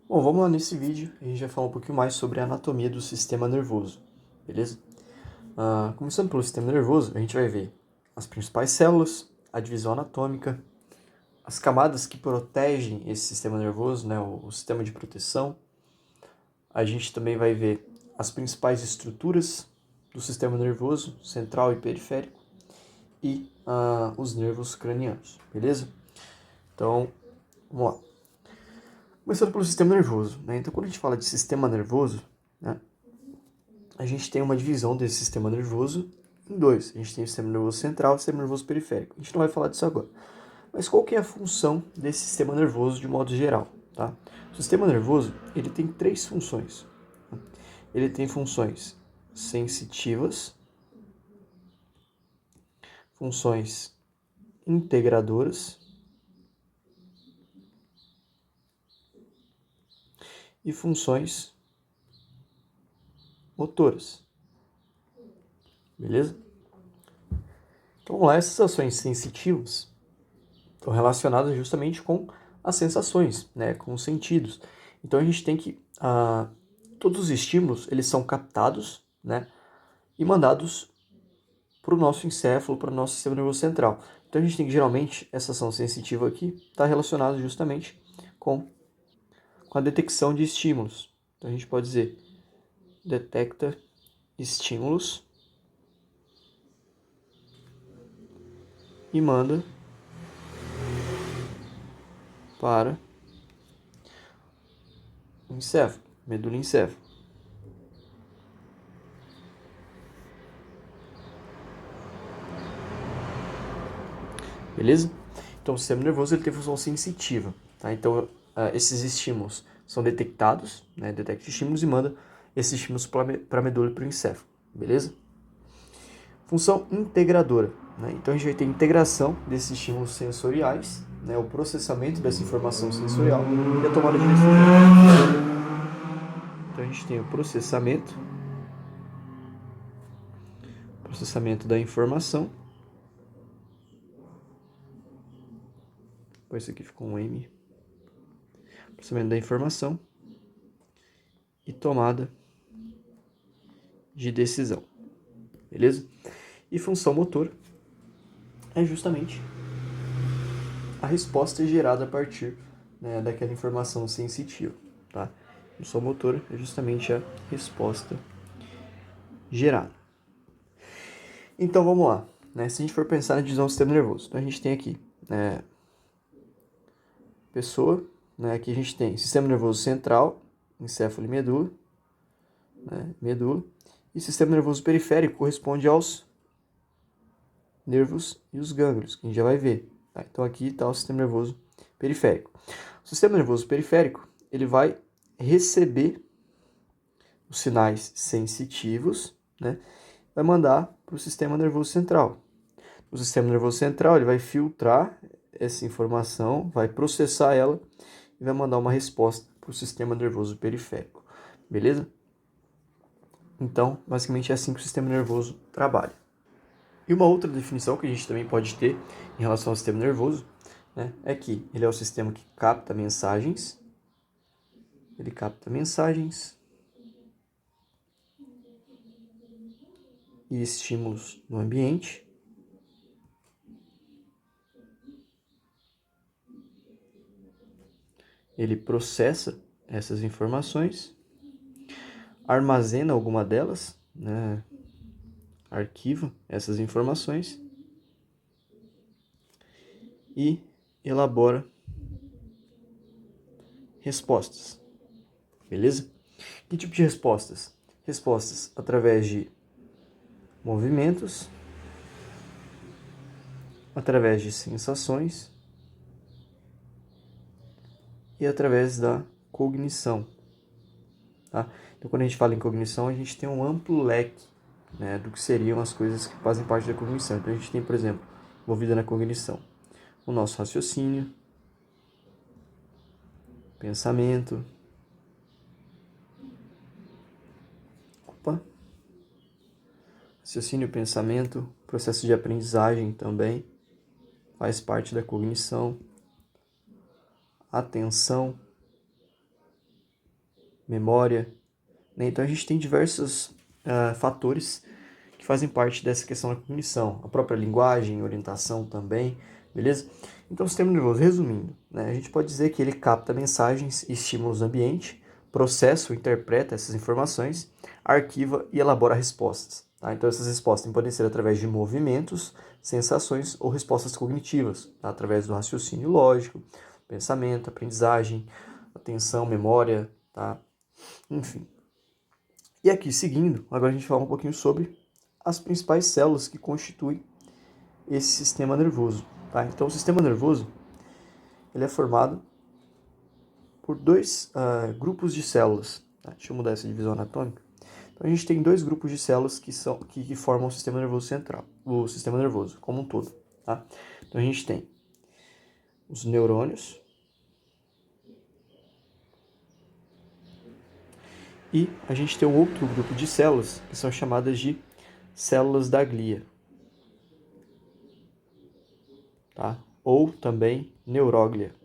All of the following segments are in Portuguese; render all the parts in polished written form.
Bom, vamos lá nesse vídeo, a gente vai falar um pouquinho mais sobre a anatomia do sistema nervoso, beleza? Começando pelo sistema nervoso, a gente vai ver as principais células, a divisão anatômica, as camadas que protegem esse sistema nervoso, né, o sistema de proteção. A gente também vai ver as principais estruturas do sistema nervoso, central e periférico, e os nervos cranianos, beleza? Então, vamos lá. Começando pelo sistema nervoso, né? Então, quando a gente fala de sistema nervoso, né, a gente tem uma divisão desse sistema nervoso em dois. A gente tem o sistema nervoso central e o sistema nervoso periférico. A gente não vai falar disso agora. Mas qual que é a função desse sistema nervoso de modo geral, tá? O sistema nervoso, ele tem três funções. Ele tem funções sensitivas, funções integradoras e funções motoras. Beleza? Então, vamos lá, essas ações sensitivas estão relacionadas justamente com as sensações, né, com os sentidos. Então a gente tem que todos os estímulos eles são captados, né, e mandados para o nosso encéfalo, para o nosso sistema nervoso central. Então a gente tem que geralmente essa ação sensitiva aqui está relacionada justamente com a detecção de estímulos. Então a gente pode dizer detecta estímulos e manda para o encéfalo, medula encéfalo. Beleza? Então o sistema nervoso ele tem função sensitiva, tá? Então esses estímulos são detectados, né? Detecta estímulos e manda esses estímulos para a medula e para o encéfalo, beleza? Função integradora, né? Então a gente vai ter integração desses estímulos sensoriais, né? O processamento dessa informação sensorial e a tomada de decisão. Então a gente tem o processamento da informação. Depois isso aqui ficou um M. Processamento da informação e tomada de decisão, beleza? E função motora é justamente a resposta gerada a partir, né, daquela informação sensitiva, tá? Função motora é justamente a resposta gerada. Então vamos lá, né? Se a gente for pensar na divisão do sistema nervoso, então a gente tem aqui, né, pessoa, né? Aqui a gente tem sistema nervoso central, encéfalo e medula, né? Medula, e sistema nervoso periférico corresponde aos nervos e os gânglios, que a gente já vai ver. Tá? Então aqui está o sistema nervoso periférico. O sistema nervoso periférico ele vai receber os sinais sensitivos, né? Vai mandar para o sistema nervoso central. O sistema nervoso central ele vai filtrar essa informação, vai processar ela e vai mandar uma resposta para o sistema nervoso periférico. Beleza? Então, basicamente é assim que o sistema nervoso trabalha. E uma outra definição que a gente também pode ter em relação ao sistema nervoso, né, é que ele é o sistema que capta mensagens, ele capta mensagens e estímulos no ambiente, ele processa essas informações, armazena alguma delas, né, arquiva essas informações e elabora respostas, beleza? Que tipo de respostas? Respostas através de movimentos, através de sensações e através da cognição. Tá? Então, quando a gente fala em cognição, a gente tem um amplo leque, né, do que seriam as coisas que fazem parte da cognição. Então, a gente tem, por exemplo, envolvida na cognição, o nosso raciocínio, pensamento, raciocínio, pensamento, processo de aprendizagem também faz parte da cognição, atenção, memória, né? Então a gente tem diversos fatores que fazem parte dessa questão da cognição, a própria linguagem, orientação também, beleza? Então o sistema nervoso, resumindo, né, a gente pode dizer que ele capta mensagens e estímulos do ambiente, processa ou interpreta essas informações, arquiva e elabora respostas. Tá? Então essas respostas podem ser através de movimentos, sensações ou respostas cognitivas, tá? Através do raciocínio lógico, pensamento, aprendizagem, atenção, memória, tá? Enfim. E aqui, seguindo, agora a gente fala um pouquinho sobre as principais células que constituem esse sistema nervoso. Tá? Então, o sistema nervoso ele é formado por dois grupos de células. Tá? Deixa eu mudar essa divisão anatômica. Então, a gente tem dois grupos de células que formam o sistema nervoso central, o sistema nervoso como um todo. Tá? Então, a gente tem os neurônios e a gente tem um outro grupo de células que são chamadas de células da glia. Tá? Ou também neuróglia.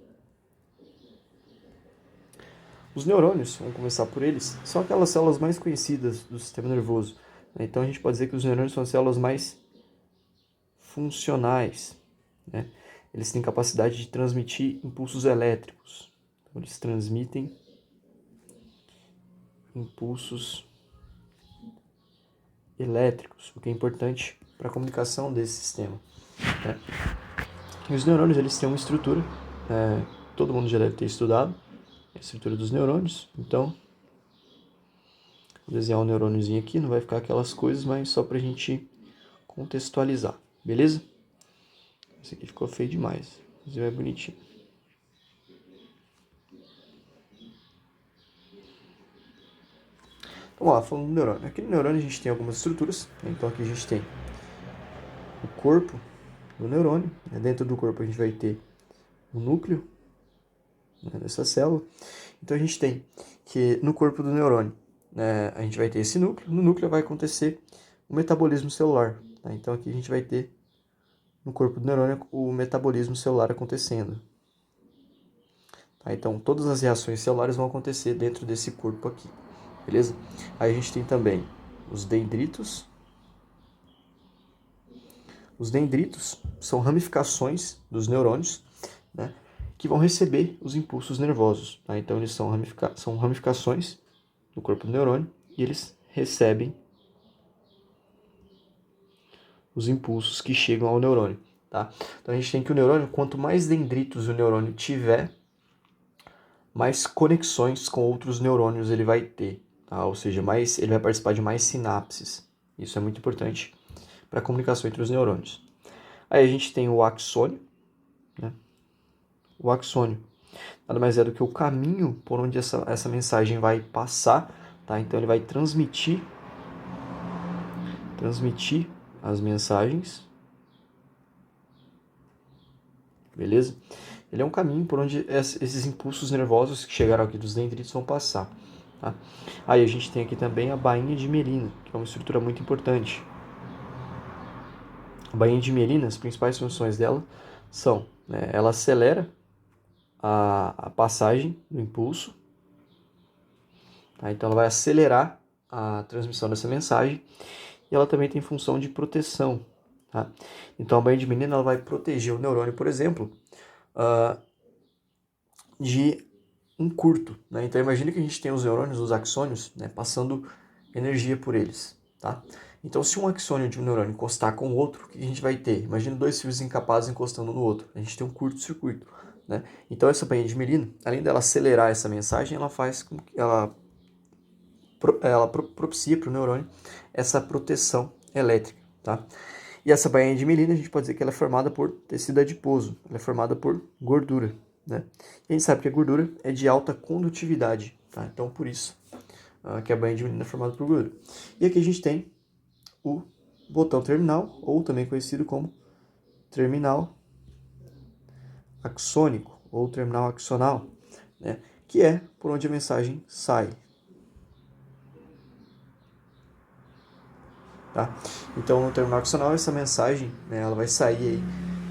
Os neurônios, vamos começar por eles, são aquelas células mais conhecidas do sistema nervoso. Então a gente pode dizer que os neurônios são as células mais funcionais. Né? Eles têm capacidade de transmitir impulsos elétricos. Então, eles transmitem impulsos elétricos, o que é importante para a comunicação desse sistema. Né? E os neurônios eles têm uma estrutura, todo mundo já deve ter estudado, a estrutura dos neurônios. Então, vou desenhar um neurôniozinho aqui, não vai ficar aquelas coisas, mas só para a gente contextualizar, beleza? Esse aqui ficou feio demais, mas é bonitinho. Então, vamos lá, falando do neurônio. Aqui no neurônio a gente tem algumas estruturas, né? Então aqui a gente tem o corpo do neurônio, né? Dentro do corpo a gente vai ter o núcleo, né, dessa célula. Então a gente tem que no corpo do neurônio, né, a gente vai ter esse núcleo, no núcleo vai acontecer o metabolismo celular. Tá? Então aqui a gente vai ter no corpo do neurônio o metabolismo celular acontecendo. Tá? Então todas as reações celulares vão acontecer dentro desse corpo aqui, beleza? Aí a gente tem também os dendritos. Os dendritos são ramificações dos neurônios, né, que vão receber os impulsos nervosos. Tá? Então eles são ramificações do corpo do neurônio e eles recebem os impulsos que chegam ao neurônio. Tá? Então a gente tem que o neurônio, quanto mais dendritos o neurônio tiver, mais conexões com outros neurônios ele vai ter. Tá? Ou seja, ele vai participar de mais sinapses. Isso é muito importante para a comunicação entre os neurônios. Aí a gente tem o axônio. Né? O axônio nada mais é do que o caminho por onde essa mensagem vai passar. Tá? Então ele vai transmitir as mensagens. Beleza? Ele é um caminho por onde esses impulsos nervosos que chegaram aqui dos dendritos vão passar. Tá? Aí a gente tem aqui também a bainha de mielina, que é uma estrutura muito importante. A bainha de mielina, as principais funções dela são, né, ela acelera a passagem do impulso. Tá? Então ela vai acelerar a transmissão dessa mensagem e ela também tem função de proteção. Tá? Então a bainha de mielina ela vai proteger o neurônio, por exemplo, de um curto. Né? Então imagine que a gente tem os neurônios, os axônios, né, passando energia por eles. Tá? Então se um axônio de um neurônio encostar com o outro, o que a gente vai ter? Imagina dois fios incapazes encostando no outro. A gente tem um curto-circuito. Né? Então essa bainha de mielina, além dela acelerar essa mensagem, ela faz com que ela propicia para o neurônio essa proteção elétrica. Tá? E essa bainha de mielina, a gente pode dizer que ela é formada por tecido adiposo, ela é formada por gordura. Né? E a gente sabe que a gordura é de alta condutividade, tá? Então por isso que a bainha de mielina é formada por gordura. E aqui a gente tem o botão terminal, ou também conhecido como terminal axônico, ou terminal axonal, né? Que é por onde a mensagem sai. Tá? Então no terminal axonal essa mensagem, né, ela vai sair aí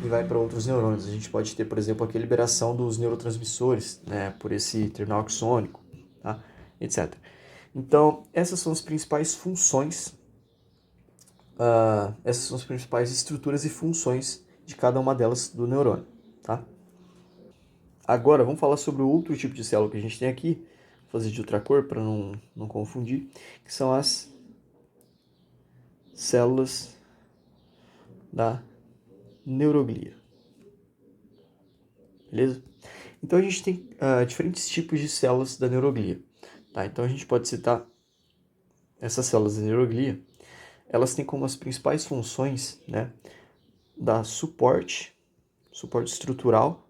e vai para outros neurônios. A gente pode ter, por exemplo, aqui a liberação dos neurotransmissores, né, por esse terminal axônico. Tá? etc. Então, essas são as principais funções, essas são as principais estruturas e funções de cada uma delas do neurônio, tá? Agora, vamos falar sobre o outro tipo de célula que a gente tem aqui, vou fazer de outra cor para não confundir, que são as células da neuroglia, beleza? Então, a gente tem diferentes tipos de células da neuroglia, tá? Então, a gente pode citar essas células da neuroglia, elas têm como as principais funções, né, dar suporte estrutural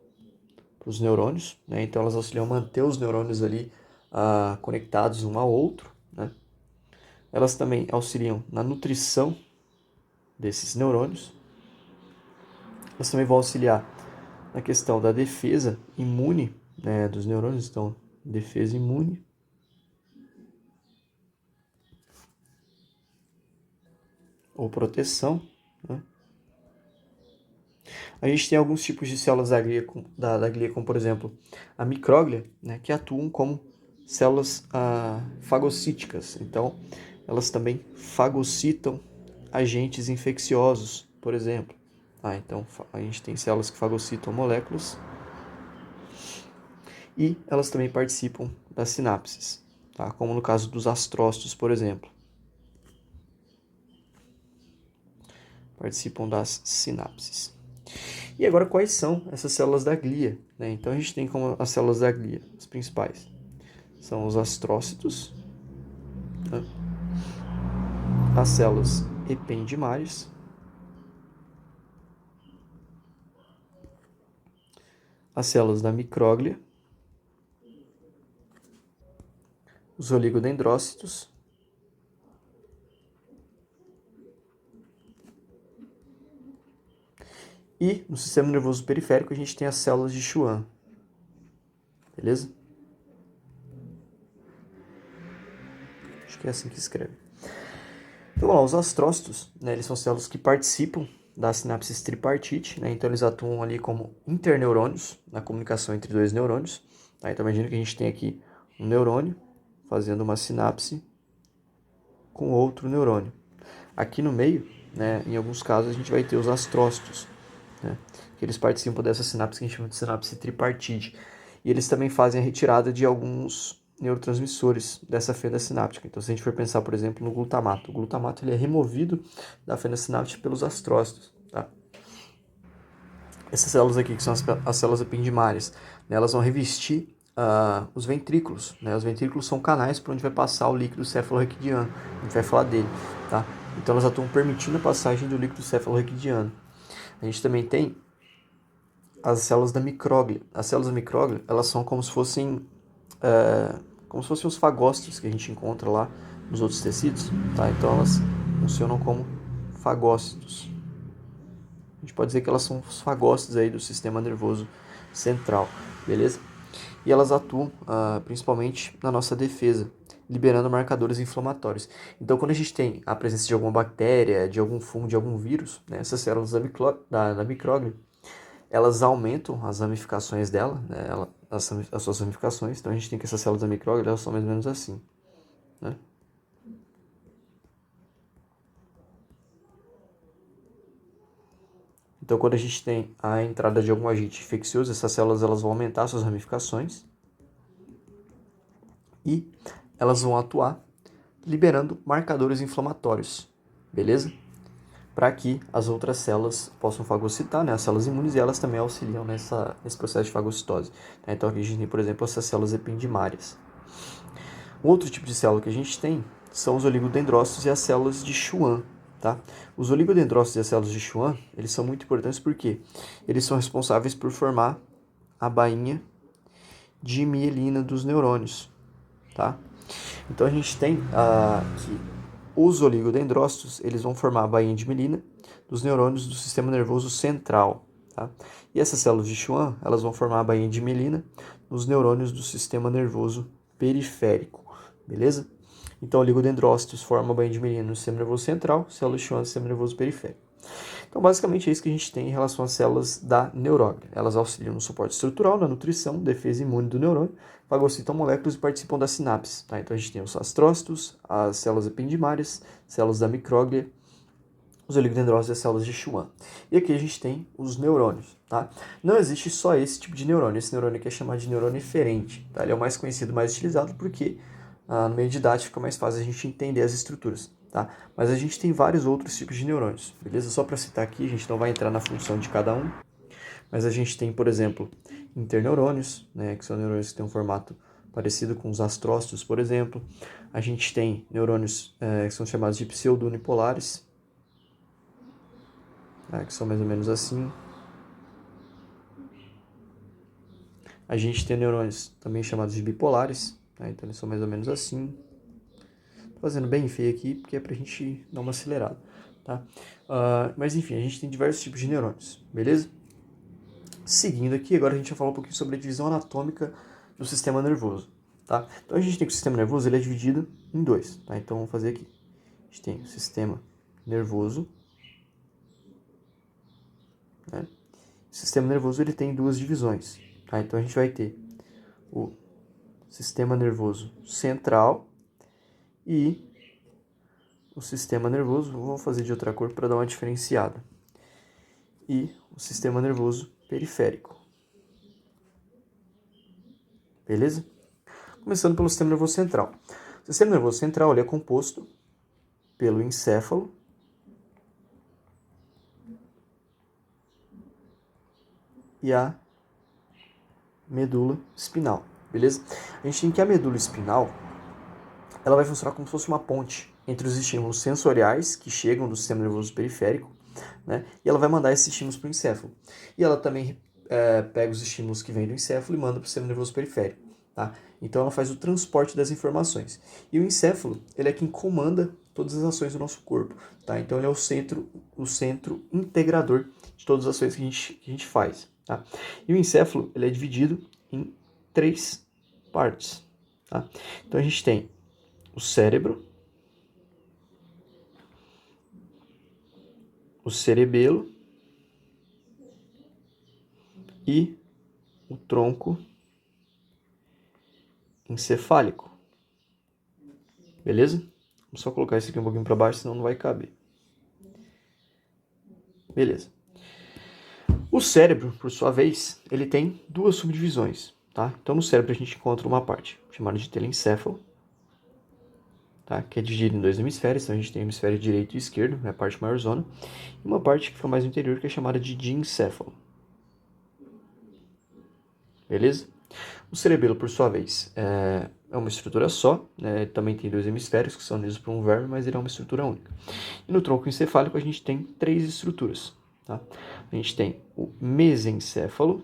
para os neurônios, né? Então elas auxiliam a manter os neurônios ali conectados um ao outro, né? Elas também auxiliam na nutrição desses neurônios. Elas também vão auxiliar na questão da defesa imune, né, dos neurônios, então defesa imune. Ou proteção, né? A gente tem alguns tipos de células da glia, como por exemplo a micróglia, né, que atuam como células fagocíticas. Então, elas também fagocitam agentes infecciosos, por exemplo. Então, a gente tem células que fagocitam moléculas e elas também participam das sinapses, tá? Como no caso dos astrócitos, por exemplo. Participam das sinapses. E agora, quais são essas células da glia, né? Então, a gente tem como as células da glia, as principais. São os astrócitos, né? As células ependimárias, as células da micróglia, os oligodendrócitos, e no sistema nervoso periférico a gente tem as células de Schwann, beleza? Acho que é assim que escreve. Então, os astrócitos, né, eles são células que participam da sinapse tripartite, né? Então eles atuam ali como interneurônios, na comunicação entre dois neurônios. Tá? Então imagina que a gente tem aqui um neurônio fazendo uma sinapse com outro neurônio. Aqui no meio, né, em alguns casos, a gente vai ter os astrócitos, né, que eles participam dessa sinapse que a gente chama de sinapse tripartite. E eles também fazem a retirada de alguns neurotransmissores dessa fenda sináptica. Então, se a gente for pensar, por exemplo, no glutamato, o glutamato ele é removido da fenda sináptica pelos astrócitos. Tá? Essas células aqui, que são as células ependimárias, né, elas vão revestir os ventrículos. Né? Os ventrículos são canais por onde vai passar o líquido cefalorraquidiano. A gente vai falar dele. Tá? Então, elas atuam permitindo a passagem do líquido cefalorraquidiano. A gente também tem as células da micróglia. As células da micróglia, elas são como se fossem os fagócitos que a gente encontra lá nos outros tecidos, tá? Então elas funcionam como fagócitos. A gente pode dizer que elas são os fagócitos aí do sistema nervoso central, beleza? E elas atuam principalmente na nossa defesa, liberando marcadores inflamatórios. Então, quando a gente tem a presença de alguma bactéria, de algum fungo, de algum vírus, né, essas células da micróglia, elas aumentam as ramificações dela, né, as suas ramificações. Então, a gente tem que essas células da micróglia, elas são mais ou menos assim, né? Então, quando a gente tem a entrada de algum agente infeccioso, essas células elas vão aumentar suas ramificações e elas vão atuar liberando marcadores inflamatórios, beleza? Para que as outras células possam fagocitar, né? As células imunes, e elas também auxiliam nesse processo de fagocitose. Né? Então, aqui a gente tem, por exemplo, essas células ependimárias. Um outro tipo de célula que a gente tem são os oligodendrócitos e as células de Schwann. Tá? Os oligodendrócitos e as células de Schwann, eles são muito importantes porque eles são responsáveis por formar a bainha de mielina dos neurônios. Tá? Então a gente tem que os oligodendrócitos eles vão formar a bainha de mielina dos neurônios do sistema nervoso central. Tá? E essas células de Schwann elas vão formar a bainha de mielina nos neurônios do sistema nervoso periférico. Beleza? Então, oligodendrócitos formam a bainha de mielina no sistema nervoso central, células de Schwann no sistema nervoso periférico. Então, basicamente, é isso que a gente tem em relação às células da neuróglia. Elas auxiliam no suporte estrutural, na nutrição, defesa imune do neurônio, fagocitam moléculas e participam da sinapse. Tá? Então, a gente tem os astrócitos, as células ependimárias, células da micróglia, os oligodendrócitos e as células de Schwann. E aqui a gente tem os neurônios. Tá? Não existe só esse tipo de neurônio. Esse neurônio aqui é chamado de neurônio eferente. Tá? Ele é o mais conhecido, mais utilizado, porque no meio didático fica mais fácil a gente entender as estruturas. Tá? Mas a gente tem vários outros tipos de neurônios, beleza? Só para citar aqui, a gente não vai entrar na função de cada um, mas a gente tem, por exemplo, interneurônios, né, que são neurônios que têm um formato parecido com os astrócitos, por exemplo. A gente tem neurônios que são chamados de pseudounipolares, que são mais ou menos assim. A gente tem neurônios também chamados de bipolares, tá? Então eles são mais ou menos assim. Tô fazendo bem feio aqui, porque é pra gente dar uma acelerada, tá? Mas enfim, a gente tem diversos tipos de neurônios, beleza? Seguindo aqui, agora a gente vai falar um pouquinho sobre a divisão anatômica do sistema nervoso, tá? Então a gente tem que o sistema nervoso ele é dividido em dois, tá? Então vamos fazer aqui. A gente tem o sistema nervoso, né? O sistema nervoso ele tem duas divisões, tá? Então a gente vai ter o sistema nervoso central e o sistema nervoso, vou fazer de outra cor para dar uma diferenciada, e o sistema nervoso periférico. Beleza? Começando pelo sistema nervoso central. O sistema nervoso central ele é composto pelo encéfalo, e a medula espinal, beleza? A gente tem que a medula espinal, ela vai funcionar como se fosse uma ponte entre os estímulos sensoriais que chegam do sistema nervoso periférico, né? E ela vai mandar esses estímulos para o encéfalo. E ela também pega os estímulos que vêm do encéfalo e manda para o sistema nervoso periférico, tá? Então ela faz o transporte das informações. E o encéfalo, ele é quem comanda todas as ações do nosso corpo, tá? Então ele é o centro integrador de todas as ações que a gente faz, tá? E o encéfalo, ele é dividido em três partes, tá? Então a gente tem o cérebro, o cerebelo e o tronco encefálico. Beleza? Vamos só colocar isso aqui um pouquinho para baixo, senão não vai caber. Beleza. O cérebro, por sua vez, ele tem duas subdivisões, tá? Então no cérebro a gente encontra uma parte chamada de telencéfalo, tá? Que é dividida em dois hemisférios. Então a gente tem o hemisfério direito e esquerdo, é a parte maior zona, e uma parte que fica mais no interior, que é chamada de diencéfalo. Beleza? O cerebelo, por sua vez, é uma estrutura só, né? Também tem dois hemisférios, que são unidos por um verme, mas ele é uma estrutura única. E no tronco encefálico a gente tem três estruturas, tá? A gente tem o mesencéfalo,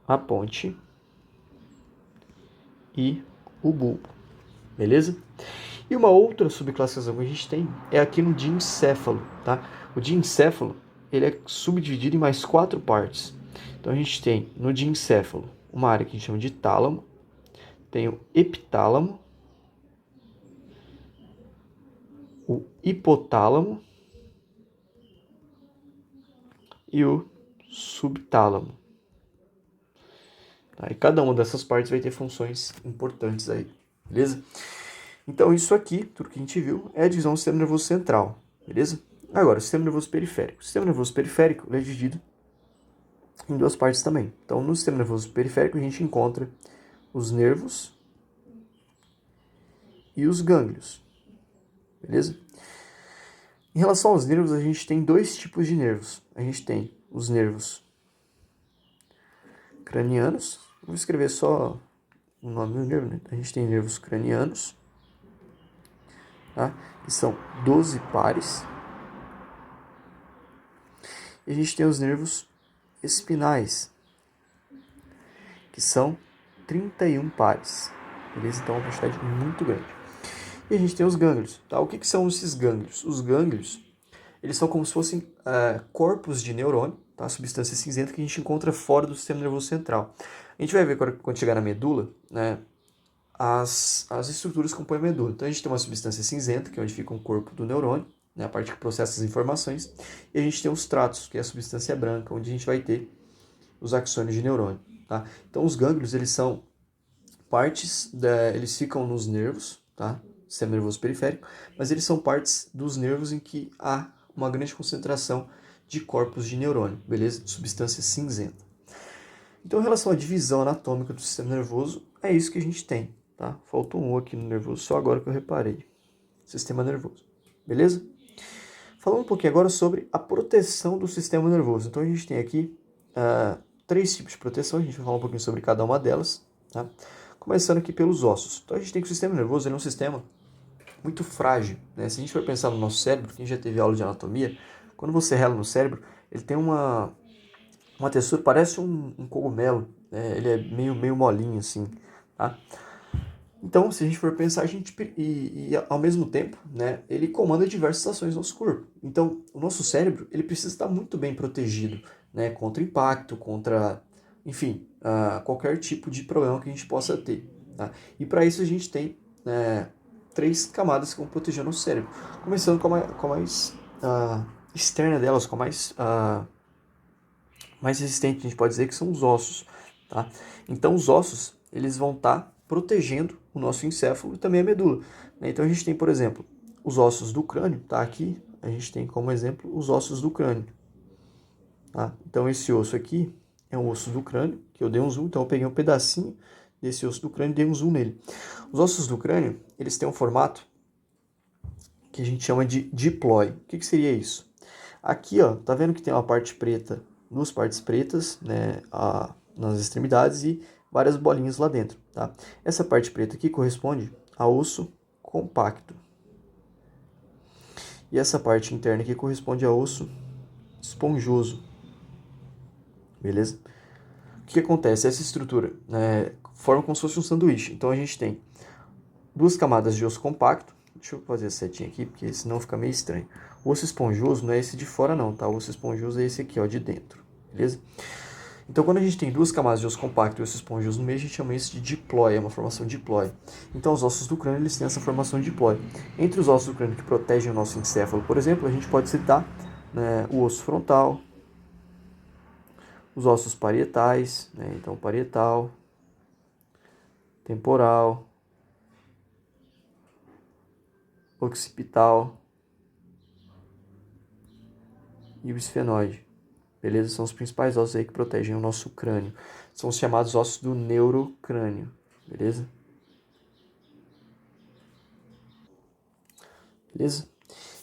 a ponte e o bulbo, beleza? E uma outra subclassificação que a gente tem é aqui no diencéfalo, tá? O diencéfalo, ele é subdividido em mais quatro partes. Então a gente tem no diencéfalo uma área que a gente chama de tálamo, tem o epitálamo, o hipotálamo e o subtálamo. Tá? E cada uma dessas partes vai ter funções importantes aí, beleza? Então isso aqui, tudo que a gente viu, é a divisão do sistema nervoso central, beleza? Agora, o sistema nervoso periférico. O sistema nervoso periférico é dividido em duas partes também. Então, no sistema nervoso periférico, a gente encontra os nervos e os gânglios, beleza? Em relação aos nervos, a gente tem dois tipos de nervos. A gente tem os nervos cranianos. Vou escrever só o nome do nervo, né? A gente tem nervos cranianos, tá? Que são 12 pares. E a gente tem os nervos espinais, que são 31 pares, beleza? Então é uma quantidade muito grande. E a gente tem os gânglios, tá? O que são esses gânglios? Os gânglios, eles são como se fossem corpos de neurônio, tá? Substância cinzenta que a gente encontra fora do sistema nervoso central. A gente vai ver quando chegar na medula, né? as estruturas que compõem a medula. Então a gente tem uma substância cinzenta, que é onde fica o corpo do neurônio, né, a parte que processa as informações, e a gente tem os tratos, que é a substância branca, onde a gente vai ter os axônios de neurônio. Tá? Então os gânglios, eles são eles ficam nos nervos, tá? Sistema nervoso periférico, mas eles são partes dos nervos em que há uma grande concentração de corpos de neurônio, beleza? De substância cinzenta. Então, em relação à divisão anatômica do sistema nervoso, é isso que a gente tem, tá? Faltou um aqui no nervoso, só agora que eu reparei. Sistema nervoso, beleza? Falando um pouquinho agora sobre a proteção do sistema nervoso. Então, a gente tem aqui 3 tipos de proteção, a gente vai falar um pouquinho sobre cada uma delas, tá? Começando aqui pelos ossos. Então, a gente tem que o sistema nervoso ele é um sistema muito frágil, né? Se a gente for pensar no nosso cérebro, quem já teve aula de anatomia, quando você rela no cérebro, ele tem uma textura, parece um cogumelo, né? Ele é meio molinho assim, tá? Então, se a gente for pensar, ao mesmo tempo, né, ele comanda diversas ações no nosso corpo. Então, o nosso cérebro, ele precisa estar muito bem protegido, né, contra impacto, contra, enfim, qualquer tipo de problema que a gente possa ter. Tá? E para isso a gente tem 3 camadas que vão proteger o nosso cérebro. Começando com a mais externa delas, com a mais resistente, a gente pode dizer que são os ossos. Tá? Então, os ossos, eles vão estar protegendo o nosso encéfalo e também a medula. Então, a gente tem, por exemplo, os ossos do crânio, tá? Aqui a gente tem como exemplo os ossos do crânio. Tá? Então, esse osso aqui é um osso do crânio, que eu dei um zoom, então eu peguei um pedacinho desse osso do crânio e dei um zoom nele. Os ossos do crânio, eles têm um formato que a gente chama de diploide. O que seria isso? Aqui, ó, tá vendo que tem uma parte preta, 2 partes pretas, né, nas extremidades e várias bolinhas lá dentro, tá? Essa parte preta aqui corresponde a osso compacto. E essa parte interna aqui corresponde a osso esponjoso. Beleza? O que acontece? Essa estrutura forma como se fosse um sanduíche. Então a gente tem 2 camadas de osso compacto. Deixa eu fazer a setinha aqui, porque senão fica meio estranho. O osso esponjoso não é esse de fora não, tá? O osso esponjoso é esse aqui, ó, de dentro. Beleza? Então, quando a gente tem 2 camadas de osso compacto e osso esponjoso no meio, a gente chama isso de diploide, é uma formação diploide. Então, os ossos do crânio, eles têm essa formação diploide. Entre os ossos do crânio que protegem o nosso encéfalo, por exemplo, a gente pode citar, né, o osso frontal, os ossos parietais, né, então parietal, temporal, occipital e o esfenoide. Beleza? São os principais ossos aí que protegem o nosso crânio. São os chamados ossos do neurocrânio. Beleza? Beleza?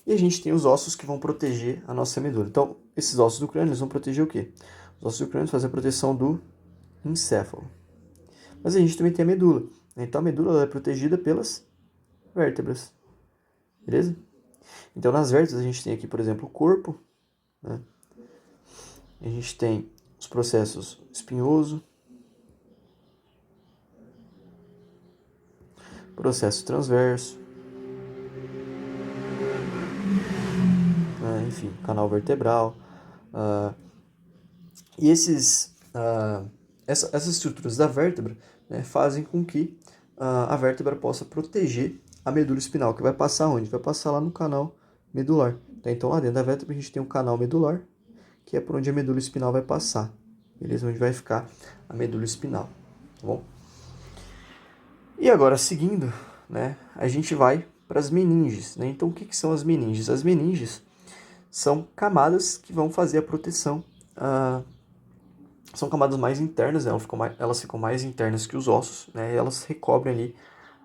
E a gente tem os ossos que vão proteger a nossa medula. Então, esses ossos do crânio, eles vão proteger o quê? Os ossos do crânio fazem a proteção do encéfalo. Mas a gente também tem a medula. Então, a medula ela é protegida pelas vértebras. Beleza? Então, nas vértebras, a gente tem aqui, por exemplo, o corpo, né? A gente tem os processos espinhoso, processo transverso, enfim, canal vertebral. E essas estruturas da vértebra, né, fazem com que a vértebra possa proteger a medula espinal, que vai passar onde? Vai passar lá no canal medular. Então, lá dentro da vértebra, a gente tem um canal medular, que é por onde a medula espinal vai passar. Beleza? Onde vai ficar a medula espinal. Tá bom? E agora, seguindo, né, a gente vai para as meninges. Né? Então, o que são as meninges? As meninges são camadas que vão fazer a proteção. São camadas mais internas, elas ficam mais internas que os ossos, né? E elas recobrem ali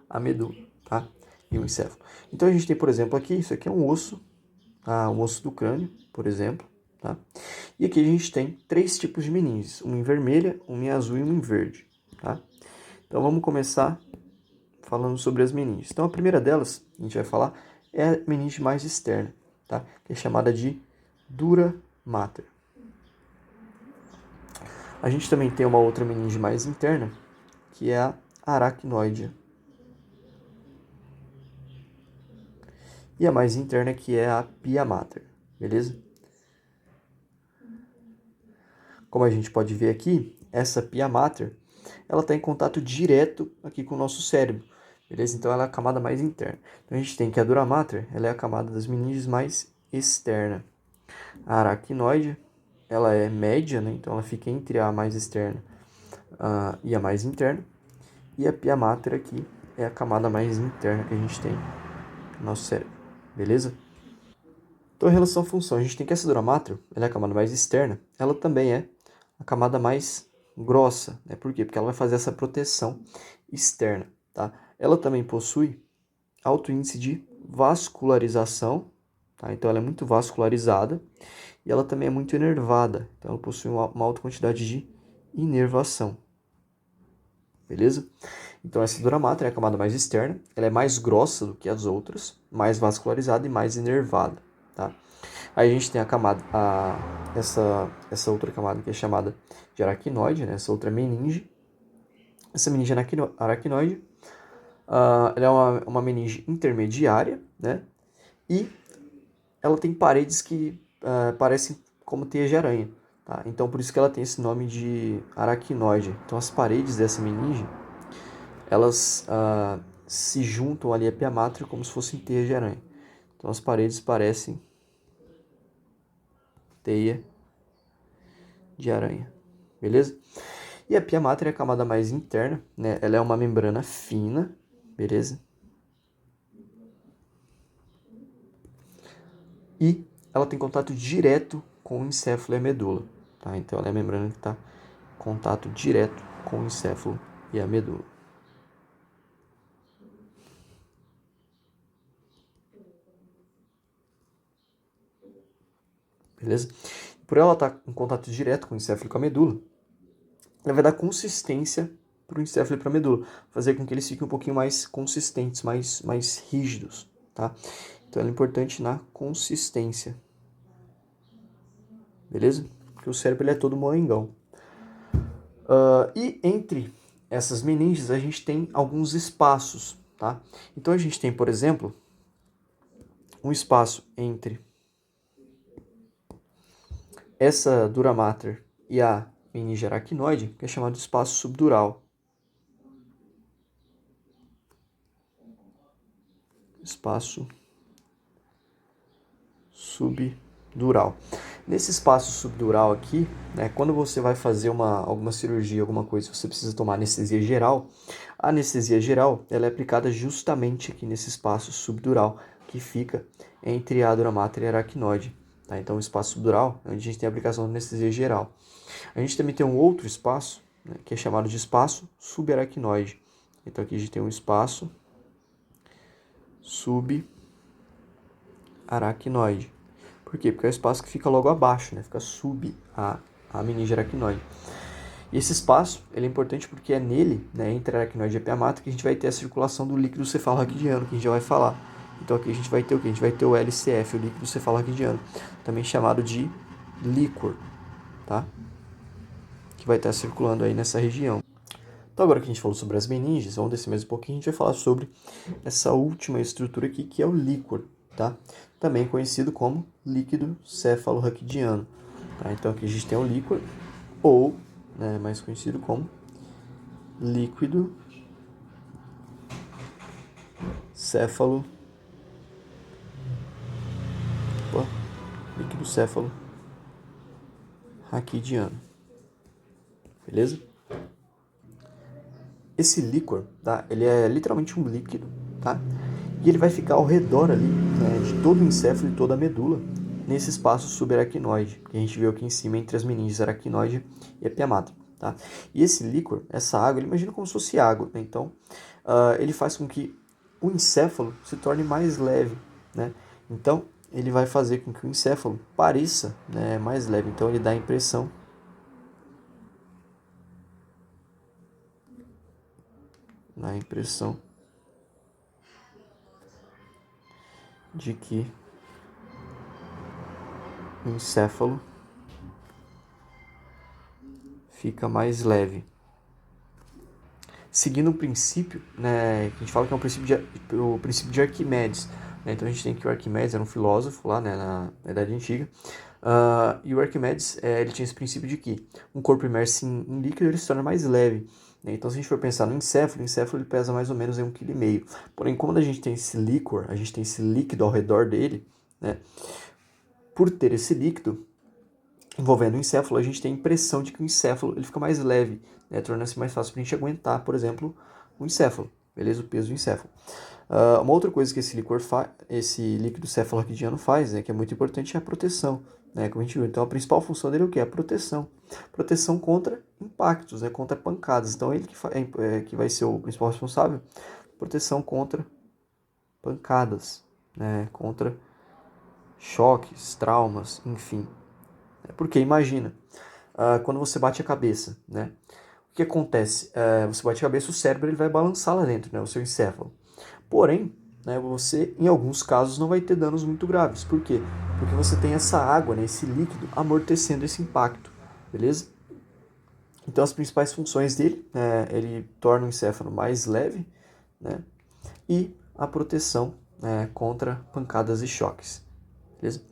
a medula, tá? E o encéfalo. Então a gente tem, por exemplo, aqui, isso aqui é um osso, tá? Um osso do crânio, por exemplo, tá? E aqui a gente tem 3 tipos de meninges, uma em vermelha, uma em azul e uma em verde, tá? Então vamos começar falando sobre as meninges. Então a primeira delas, a gente vai falar, é a meninge mais externa, tá? Que é chamada de dura mater. A gente também tem uma outra meninge mais interna, que é a aracnoidea. E a mais interna, que é a pia mater, beleza? Como a gente pode ver aqui, essa pia mater, ela está em contato direto aqui com o nosso cérebro, beleza? Então ela é a camada mais interna. Então a gente tem que a dura mater, ela é a camada das meninges mais externa. A aracnoide, ela é média, né? Então ela fica entre a mais externa e a mais interna. E a pia mater aqui é a camada mais interna que a gente tem no nosso cérebro, beleza? Então, em relação à função, a gente tem que essa dura mater, ela é a camada mais externa, ela também é a camada mais grossa, né? Por quê? Porque ela vai fazer essa proteção externa, tá? Ela também possui alto índice de vascularização, tá? Então ela é muito vascularizada e ela também é muito inervada, então ela possui uma alta quantidade de inervação, beleza? Então essa dura mater é a camada mais externa, ela é mais grossa do que as outras, mais vascularizada e mais inervada, tá? Aí a gente tem a camada, essa outra camada que é chamada de aracnoide, né? Essa outra meninge. Essa meninge aracnoide, ela é uma meninge intermediária, né? E ela tem paredes que parecem como teias de aranha, tá? Então por isso que ela tem esse nome de aracnoide. Então as paredes dessa meninge, elas se juntam ali a pia mater como se fossem teias de aranha. Então as paredes parecem teia de aranha, beleza? E a pia mater é a camada mais interna, né? Ela é uma membrana fina, beleza? E ela tem contato direto com o encéfalo e a medula, tá? Então ela é a membrana que está em contato direto com o encéfalo e a medula. Beleza? Por ela estar em contato direto com o encéfalo e com a medula, ela vai dar consistência para o encéfalo e para a medula, fazer com que eles fiquem um pouquinho mais consistentes, mais rígidos, tá? Então ela é importante na consistência, beleza? Porque o cérebro ele é todo moengão. E entre essas meninges a gente tem alguns espaços, tá? Então a gente tem, por exemplo, um espaço entre essa dura mater e a meninge aracnoide, que é chamado de espaço subdural. Espaço subdural. Nesse espaço subdural aqui, né, quando você vai fazer alguma cirurgia, alguma coisa, você precisa tomar anestesia geral. A anestesia geral ela é aplicada justamente aqui nesse espaço subdural, que fica entre a dura mater e a aracnoide. Tá? Então, o espaço subdural é onde a gente tem a aplicação da anestesia geral. A gente também tem um outro espaço, né, que é chamado de espaço subaracnoide. Então, aqui a gente tem um espaço subaracnoide. Por quê? Porque é o espaço que fica logo abaixo, né? Fica sub a meninge aracnoide. E esse espaço ele é importante porque é nele, né, entre a aracnoide e a pia mater, que a gente vai ter a circulação do líquido cefalorraquidiano, que a gente já vai falar. Então aqui a gente vai ter o quê? A gente vai ter o LCF, o líquido cefalorraquidiano, também chamado de líquor, tá? Que vai estar circulando aí nessa região. Então agora que a gente falou sobre as meninges, vamos descer mais um pouquinho, a gente vai falar sobre essa última estrutura aqui, que é o líquor, tá? Também conhecido como líquido cefalorraquidiano, tá? Então aqui a gente tem o líquor, ou, né, mais conhecido como líquido céfalo, líquido céfalo raquidiano, beleza? Esse líquor, tá? Ele é literalmente um líquido, tá? E ele vai ficar ao redor ali, né, de todo o encéfalo e toda a medula, nesse espaço subaracnoide, que a gente viu aqui em cima entre as meninges aracnoide e a pia mater, tá? E esse líquor, essa água, ele imagina como se fosse água, né? Então, ele faz com que o encéfalo se torne mais leve, né? Então, ele vai fazer com que o encéfalo pareça, né, mais leve. Então, ele dá a impressão de que o encéfalo fica mais leve. Seguindo o princípio, né, que a gente fala que é o princípio de Arquimedes. né? Então a gente tem que o Arquimedes era um filósofo lá, né, na Idade Antiga. E o Arquimedes, ele tinha esse princípio de que um corpo imerso em líquido ele se torna mais leve, né? Então se a gente for pensar no encéfalo, o encéfalo ele pesa mais ou menos 1,5 kg. Porém, como a gente tem esse líquor, a gente tem esse líquido ao redor dele, né? Por ter esse líquido envolvendo o encéfalo, a gente tem a impressão de que o encéfalo ele fica mais leve, né? Torna-se mais fácil para a gente aguentar, por exemplo, o encéfalo, beleza? O peso do encéfalo. Uma outra coisa que esse líquido cefalorraquidiano faz, né, que é muito importante, é a proteção, né, como a gente viu. Então, a principal função dele é o quê? A proteção. Proteção contra impactos, né, contra pancadas. Então, ele que vai ser o principal responsável. Proteção contra pancadas, né, contra choques, traumas, enfim. Porque imagina, quando você bate a cabeça, né, o que acontece? Você bate a cabeça, o cérebro ele vai balançar lá dentro, né, o seu encéfalo. Porém, né, você, em alguns casos, não vai ter danos muito graves. Por quê? Porque você tem essa água, né, esse líquido, amortecendo esse impacto, beleza? Então, as principais funções dele, ele torna o encéfalo mais leve, né, e a proteção, né, contra pancadas e choques, beleza?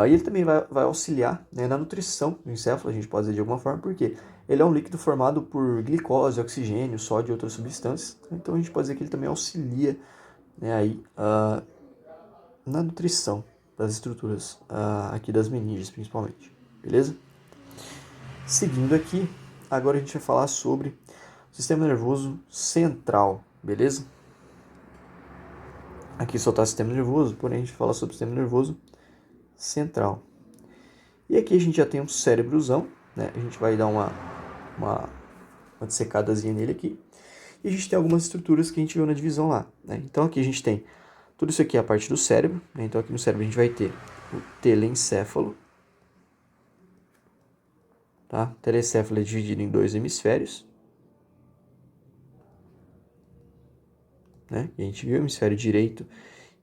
E ele também vai auxiliar, né, na nutrição do encéfalo, a gente pode dizer de alguma forma, porque ele é um líquido formado por glicose, oxigênio, sódio e outras substâncias. Então, a gente pode dizer que ele também auxilia, né, aí, na nutrição das estruturas aqui das meninges, principalmente, beleza? Seguindo aqui, agora a gente vai falar sobre o sistema nervoso central, beleza? Aqui só está o sistema nervoso, porém a gente fala sobre o sistema nervoso central. E aqui a gente já tem um cérebrozão, né? A gente vai dar uma dissecadazinha nele aqui. E a gente tem algumas estruturas que a gente viu na divisão lá, né? Então aqui a gente tem tudo isso aqui é a parte do cérebro, né? Então aqui no cérebro a gente vai ter o telencéfalo, tá? O telencéfalo é dividido em dois hemisférios, né? E a gente viu o hemisfério direito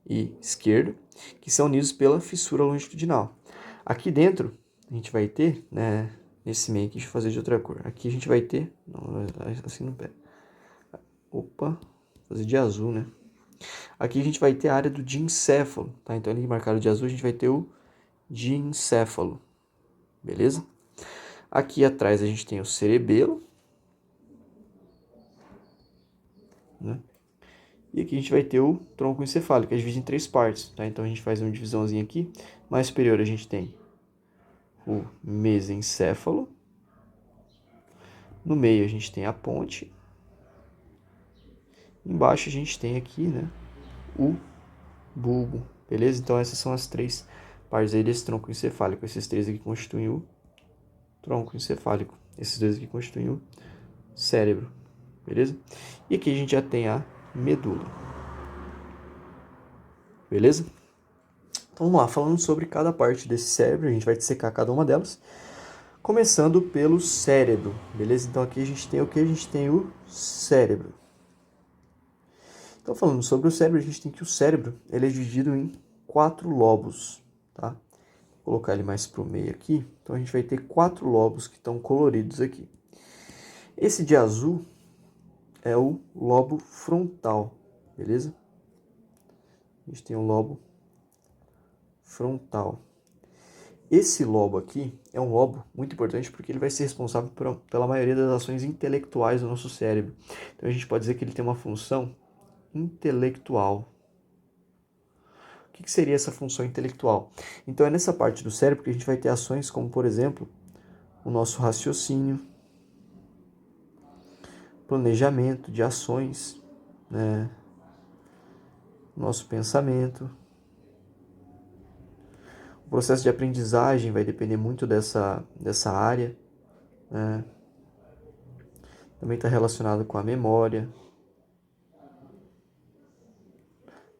e esquerdo, que são unidos pela fissura longitudinal. Aqui dentro a gente vai ter, né? Nesse meio aqui, deixa eu fazer de outra cor. Aqui a gente vai ter, não, assim não pega. Opa, vou fazer de azul, né? Aqui a gente vai ter a área do diencéfalo, tá? Então ali marcado de azul a gente vai ter o diencéfalo, beleza? Aqui atrás a gente tem o cerebelo, né? E aqui a gente vai ter o tronco encefálico, que é dividido em três partes, tá? Então a gente faz uma divisãozinha aqui. Mais superior a gente tem o mesencéfalo. No meio a gente tem a ponte. Embaixo a gente tem aqui, né, o bulbo, beleza? Então essas são as três partes aí desse tronco encefálico. Esses três aqui constituem o tronco encefálico. Esses dois aqui constituem o cérebro, beleza? E aqui a gente já tem a medula, beleza? Então vamos lá, falando sobre cada parte desse cérebro, a gente vai dissecar cada uma delas. Começando pelo cérebro, beleza? Então aqui a gente tem o que? A gente tem o cérebro. Então falando sobre o cérebro, a gente tem que o cérebro ele é dividido em 4 lobos, tá? Vou colocar ele mais para o meio aqui. Então a gente vai ter 4 lobos que estão coloridos aqui. Esse de azul é o lobo frontal, beleza? A gente tem um lobo frontal. Esse lobo aqui é um lobo muito importante porque ele vai ser responsável pela maioria das ações intelectuais do nosso cérebro. Então a gente pode dizer que ele tem uma função intelectual. O que seria essa função intelectual? Então é nessa parte do cérebro que a gente vai ter ações como, por exemplo, o nosso raciocínio, planejamento de ações, né? Nosso pensamento. O processo de aprendizagem vai depender muito dessa área, né? Também está relacionado com a memória,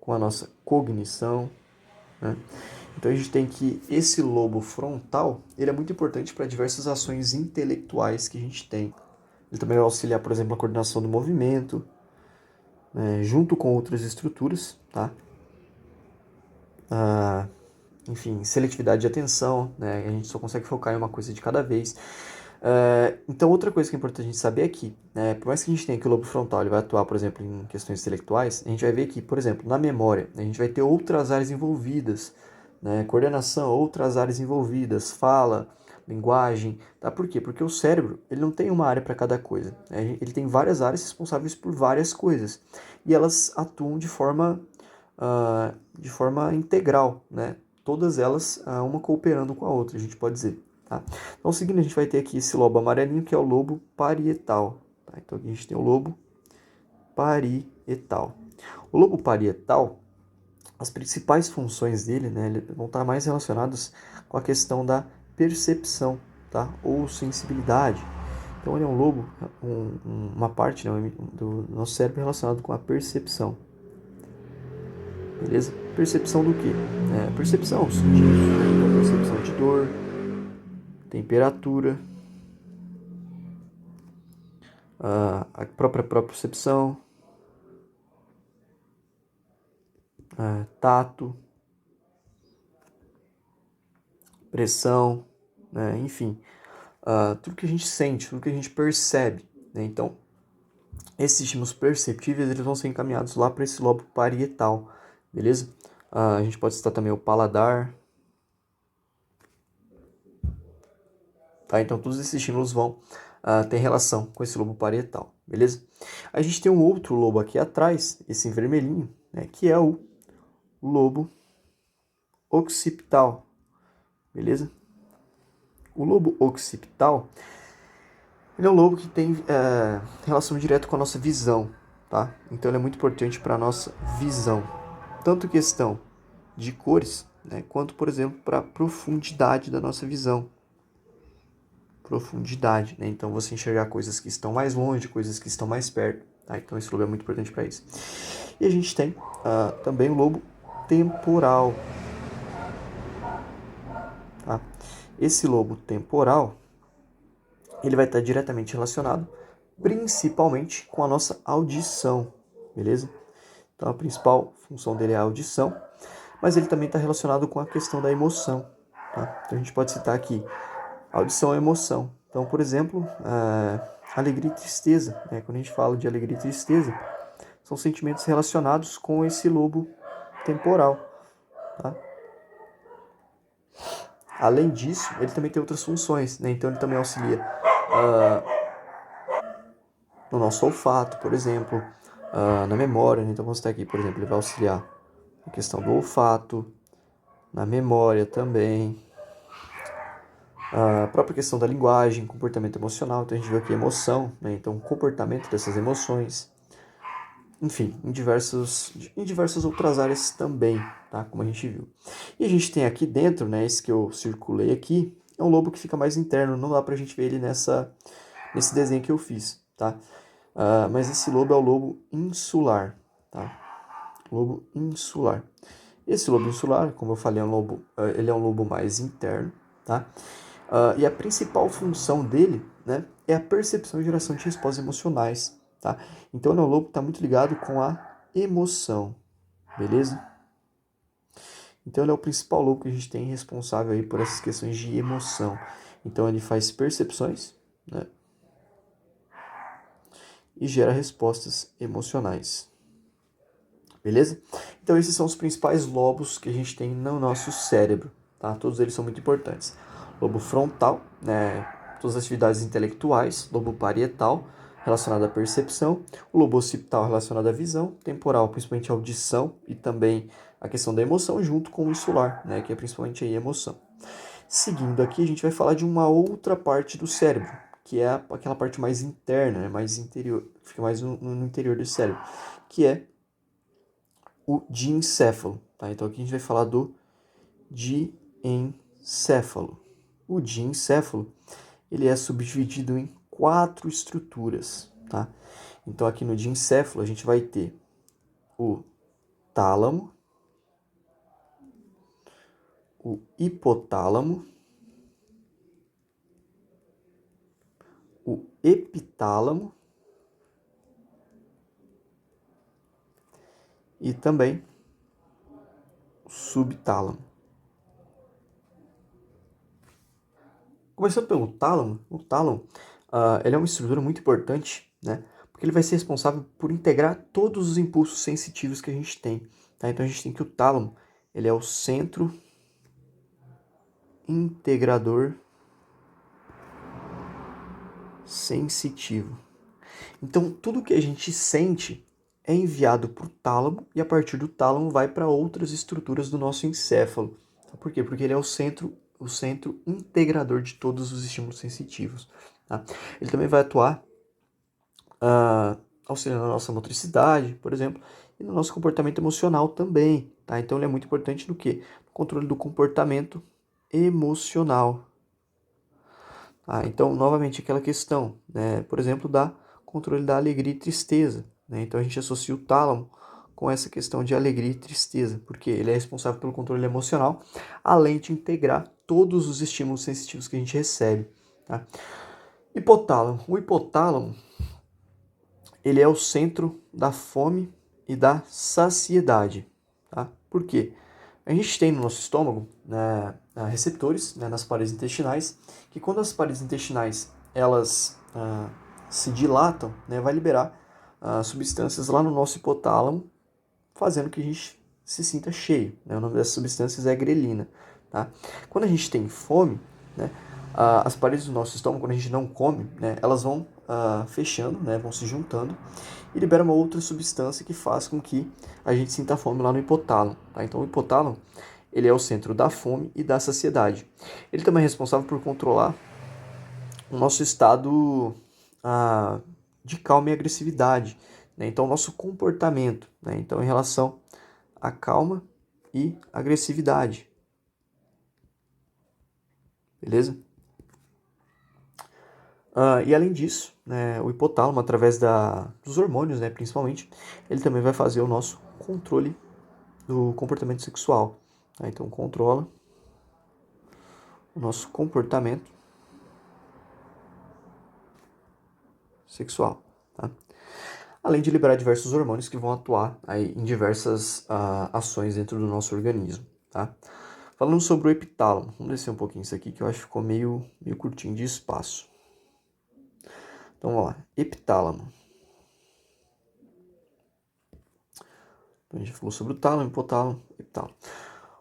com a nossa cognição, né? Então a gente tem que esse lobo frontal, ele é muito importante para diversas ações intelectuais que a gente tem. Ele também vai auxiliar, por exemplo, a coordenação do movimento, né, junto com outras estruturas, tá? Enfim, seletividade de atenção, né? A gente só consegue focar em uma coisa de cada vez. Então, outra coisa que é importante a gente saber é que, por mais que a gente tenha que o lobo frontal ele vai atuar, por exemplo, em questões intelectuais, a gente vai ver que, por exemplo, na memória, a gente vai ter outras áreas envolvidas, né? Coordenação, outras áreas envolvidas, fala, linguagem, tá? Por quê? Porque o cérebro, ele não tem uma área para cada coisa, né? Ele tem várias áreas responsáveis por várias coisas, e elas atuam de forma integral, né? Todas elas, uma cooperando com a outra, a gente pode dizer. Tá? Então, seguindo, a gente vai ter aqui esse lobo amarelinho, que é o lobo parietal. Tá? Então, aqui a gente tem o lobo parietal. O lobo parietal, as principais funções dele, né, vão estar mais relacionadas com a questão da percepção, tá? Ou sensibilidade. Então, ele é um lobo, uma parte, né, do nosso cérebro relacionado com a percepção. Beleza? Percepção do quê? Percepção, sentidos, né? Então, percepção de dor, temperatura, a própria percepção, tato, pressão, né? Enfim, tudo que a gente sente, tudo que a gente percebe. Né? Então, esses estímulos perceptíveis eles vão ser encaminhados lá para esse lobo parietal, beleza? A gente pode citar também o paladar. Tá? Então, todos esses estímulos vão ter relação com esse lobo parietal, beleza? A gente tem um outro lobo aqui atrás, esse em vermelhinho, né? Que é o lobo occipital, beleza? O lobo occipital ele é um lobo que tem relação direta com a nossa visão, tá? Então ele é muito importante para a nossa visão. Tanto questão de cores, né, quanto, por exemplo, para a profundidade da nossa visão. Profundidade, né? Então você enxergar coisas que estão mais longe, coisas que estão mais perto. Tá? Então esse lobo é muito importante para isso. E a gente tem também o lobo temporal. Tá? Esse lobo temporal ele vai estar diretamente relacionado principalmente com a nossa audição, beleza? Então a principal função dele é a audição, mas ele também está relacionado com a questão da emoção. Tá? Então a gente pode citar aqui audição e emoção. Então, por exemplo, alegria e tristeza. Né? Quando a gente fala de alegria e tristeza, são sentimentos relacionados com esse lobo temporal. Tá? Além disso, ele também tem outras funções. Né? Então ele também auxilia no nosso olfato, por exemplo, na memória. Então vamos estar aqui, por exemplo, ele vai auxiliar na questão do olfato, na memória também, a própria questão da linguagem, comportamento emocional. Então a gente viu aqui emoção, né? Então comportamento dessas emoções, enfim, em diversas outras áreas também, tá? Como a gente viu. E a gente tem aqui dentro, né? Esse que eu circulei aqui, é um lobo que fica mais interno, não dá pra gente ver ele nesse desenho que eu fiz, tá? Mas esse lobo é o lobo insular, tá? Lobo insular. Esse lobo insular, como eu falei, ele é um lobo mais interno, tá? E a principal função dele, né, é a percepção e geração de respostas emocionais, tá? Então, ele é um lobo que está muito ligado com a emoção, beleza? Então, ele é o principal lobo que a gente tem responsável aí por essas questões de emoção. Então, ele faz percepções, né, e gera respostas emocionais. Beleza? Então esses são os principais lobos que a gente tem no nosso cérebro, tá? Todos eles são muito importantes. Lobo frontal, né? Todas as atividades intelectuais, lobo parietal, relacionado à percepção, o lobo occipital relacionado à visão, temporal, principalmente à audição e também a questão da emoção, junto com o insular, né? Que é principalmente a emoção. Seguindo aqui, a gente vai falar de uma outra parte do cérebro, que é aquela parte mais interna, né? Mais interior, fica mais no interior do cérebro, que é o diencéfalo, tá? Então aqui a gente vai falar do diencéfalo. O diencéfalo, ele é subdividido em 4 estruturas, tá? Então aqui no diencéfalo a gente vai ter o tálamo, o hipotálamo, o epitálamo e também o subtálamo. Começando pelo tálamo, o tálamo, ele é uma estrutura muito importante, né? Porque ele vai ser responsável por integrar todos os impulsos sensitivos que a gente tem, tá? Então a gente tem que o tálamo, ele é o centro integrador sensitivo. Então tudo que a gente sente é enviado para o tálamo e a partir do tálamo vai para outras estruturas do nosso encéfalo. Por quê? Porque ele é o centro integrador de todos os estímulos sensitivos. Tá? Ele também vai atuar auxiliando a nossa motricidade, por exemplo, e no nosso comportamento emocional também. Tá? Então ele é muito importante no quê? No controle do comportamento emocional. Tá? Então, novamente, aquela questão, né? Por exemplo, da controle da alegria e tristeza. Né? Então a gente associa o tálamo com essa questão de alegria e tristeza, porque ele é responsável pelo controle emocional, além de integrar todos os estímulos sensitivos que a gente recebe. Tá? Hipotálamo. O hipotálamo, ele é o centro da fome e da saciedade. Tá? Por quê? A gente tem no nosso estômago, né, receptores, né, nas paredes intestinais, que quando as paredes intestinais elas se dilatam, né, vai liberar substâncias lá no nosso hipotálamo, fazendo que a gente se sinta cheio. Né? O nome dessas substâncias é grelina. Tá? Quando a gente tem fome, né, as paredes do nosso estômago, quando a gente não come, né, elas vão fechando, né, vão se juntando e libera uma outra substância que faz com que a gente sinta fome lá no hipotálamo. Tá? Então o hipotálamo ele é o centro da fome e da saciedade. Ele também é responsável por controlar o nosso estado de calma e agressividade. Né? Então o nosso comportamento. Né? Então em relação à calma e agressividade. Beleza? E além disso, né, o hipotálamo, através dos hormônios, né, principalmente, ele também vai fazer o nosso controle do comportamento sexual. Tá? Então, controla o nosso comportamento sexual. Tá? Além de liberar diversos hormônios que vão atuar aí em diversas ações dentro do nosso organismo. Tá? Falando sobre o epitálamo, vamos descer um pouquinho isso aqui que eu acho que ficou meio curtinho de espaço. Então, vamos lá. Epitálamo. Então, a gente falou sobre o tálamo, hipotálamo, epitálamo.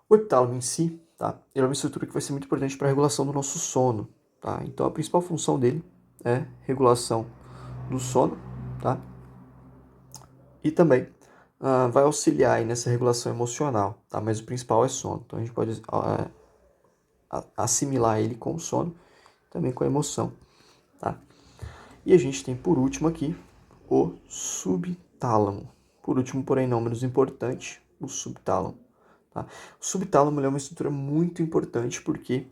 O epitálamo em si, tá? Ele é uma estrutura que vai ser muito importante para a regulação do nosso sono. Tá? Então, a principal função dele é regulação do sono. Tá? E também vai auxiliar aí nessa regulação emocional. Tá? Mas o principal é sono. Então, a gente pode assimilar ele com o sono, também com a emoção. Tá? E a gente tem, por último aqui, o subtálamo. Por último, porém não menos importante, o subtálamo. Tá? O subtálamo é uma estrutura muito importante porque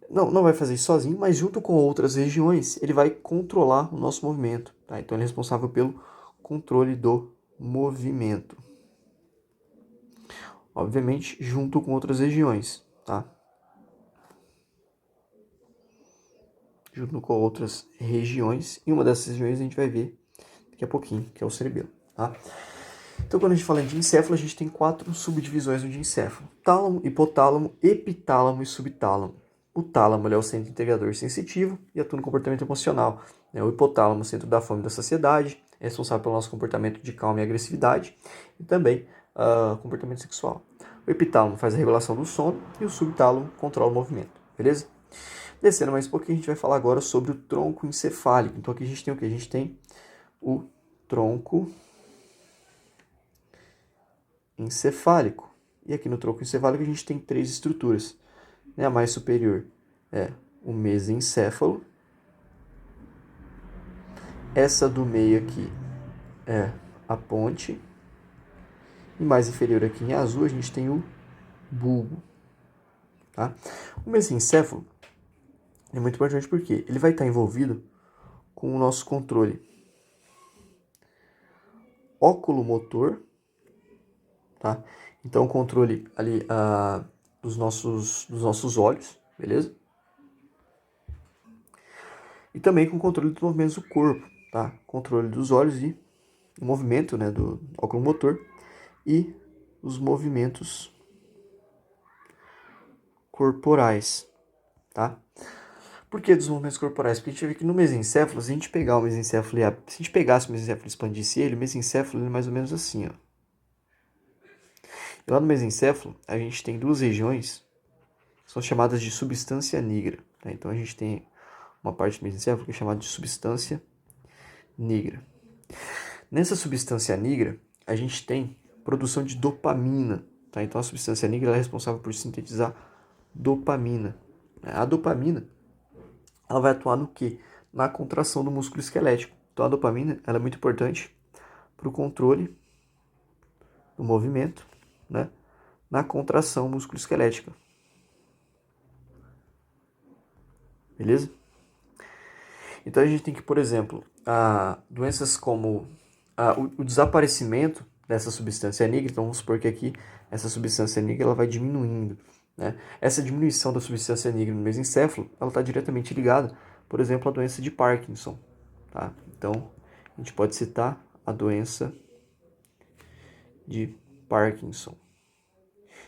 não vai fazer isso sozinho, mas junto com outras regiões, ele vai controlar o nosso movimento. Tá? Então, ele é responsável pelo controle do movimento. Obviamente, junto com outras regiões. Tá? Junto com outras regiões. E uma dessas regiões a gente vai ver daqui a pouquinho, que é o cerebelo. Tá? Então, quando a gente fala de encéfalo, a gente tem 4 subdivisões do encéfalo: tálamo, hipotálamo, epitálamo e subtálamo. O tálamo é o centro integrador sensitivo e atua no comportamento emocional. O hipotálamo, o centro da fome e da saciedade, é responsável pelo nosso comportamento de calma e agressividade e também comportamento sexual. O epitálamo faz a regulação do sono e o subtálamo controla o movimento. Beleza? Descendo mais um pouquinho, a gente vai falar agora sobre o tronco encefálico. Então, aqui a gente tem o que? A gente tem o tronco encefálico. E aqui no tronco encefálico a gente tem 3 estruturas. A mais superior é o mesencéfalo. Essa do meio aqui é a ponte. E mais inferior aqui em azul a gente tem o bulbo. Tá? O mesencéfalo é muito importante porque ele vai estar envolvido com o nosso controle oculomotor. Tá? Então, o controle ali dos nossos olhos, beleza? E também com o controle dos movimentos do corpo, tá? Controle dos olhos e o movimento, né, do oculomotor e os movimentos corporais, tá? Por que dos movimentos corporais? Porque a gente vai ver que no mesencéfalo, se a gente pegar o mesencéfalo se a gente pegasse o mesencéfalo e expandisse ele, o mesencéfalo ele é mais ou menos assim, ó. E lá no mesencéfalo, a gente tem duas regiões que são chamadas de substância nigra. Tá? Então a gente tem uma parte do mesencéfalo que é chamada de substância nigra. Nessa substância nigra, a gente tem produção de dopamina. Tá? Então a substância nigra é responsável por sintetizar dopamina. A dopamina ela vai atuar no quê? Na contração do músculo esquelético. Então a dopamina ela é muito importante para o controle do movimento, né? Na contração musculoesquelética. Beleza? Então a gente tem que, por exemplo, doenças como o desaparecimento dessa substância negra, então vamos supor que aqui essa substância negra ela vai diminuindo. Né? Essa diminuição da substância negra no mesencéfalo ela está diretamente ligada, por exemplo, à doença de Parkinson. Tá? Então a gente pode citar a doença de Parkinson,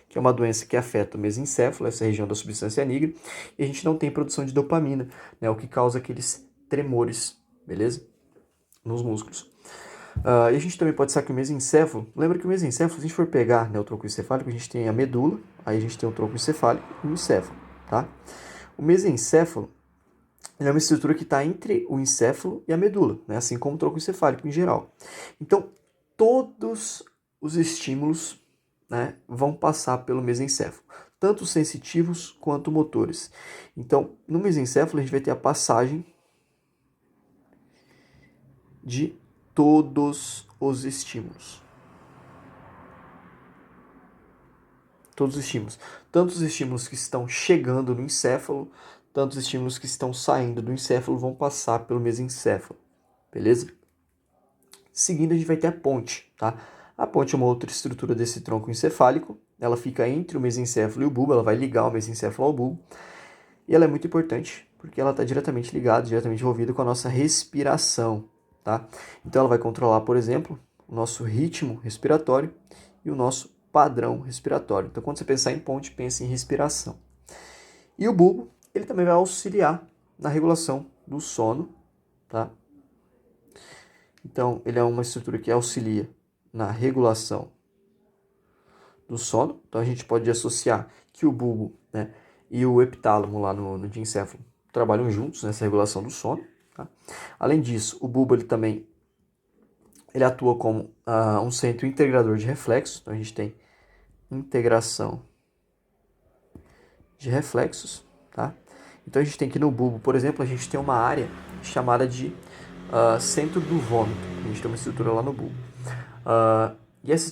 que é uma doença que afeta o mesencéfalo, essa região da substância negra, e a gente não tem produção de dopamina, né, o que causa aqueles tremores, beleza? Nos músculos. E a gente também pode saber que o mesencéfalo, lembra que o mesencéfalo, se a gente for pegar, né, o tronco encefálico, a gente tem a medula, aí a gente tem o tronco encefálico e o encéfalo, tá? O mesencéfalo ele é uma estrutura que está entre o encéfalo e a medula, né, assim como o tronco encefálico em geral. Então, todos os estímulos, né, vão passar pelo mesencéfalo, tanto sensitivos quanto motores. Então, no mesencéfalo a gente vai ter a passagem de todos os estímulos. Todos os estímulos. Tanto os estímulos que estão chegando no encéfalo, tanto os estímulos que estão saindo do encéfalo vão passar pelo mesencéfalo. Beleza? Seguindo, a gente vai ter a ponte, tá? A ponte é uma outra estrutura desse tronco encefálico. Ela fica entre o mesencéfalo e o bulbo, ela vai ligar o mesencéfalo ao bulbo. E ela é muito importante, porque ela está diretamente ligada, diretamente envolvida com a nossa respiração, tá? Então ela vai controlar, por exemplo, o nosso ritmo respiratório e o nosso padrão respiratório. Então quando você pensar em ponte, pense em respiração. E o bulbo, ele também vai auxiliar na regulação do sono, tá? Então, ele é uma estrutura que auxilia na regulação do sono. Então, a gente pode associar que o bulbo, né, e o epitálamo lá no diencéfalo trabalham juntos nessa regulação do sono. Tá? Além disso, o bulbo ele também ele atua como um centro integrador de reflexos. Então, a gente tem integração de reflexos. Tá? Então, a gente tem aqui no bulbo, por exemplo, a gente tem uma área chamada de centro do vômito. A gente tem uma estrutura lá no bulbo. E essa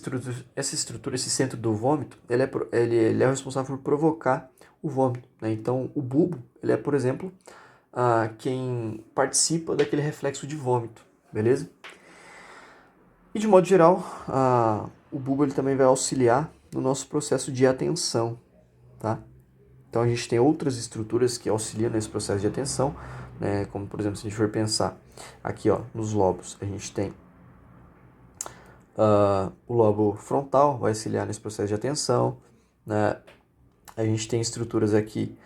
estrutura, esse centro do vômito, ele é responsável por provocar o vômito. Né? Então, o bulbo, ele é, por exemplo, quem participa daquele reflexo de vômito, beleza? E, de modo geral, o bulbo ele também vai auxiliar no nosso processo de atenção, tá? Então, a gente tem outras estruturas que auxiliam nesse processo de atenção, né? Como, por exemplo, se a gente for pensar aqui, ó, nos lobos, a gente tem o lobo frontal, vai auxiliar nesse processo de atenção, né? A gente tem estruturas aqui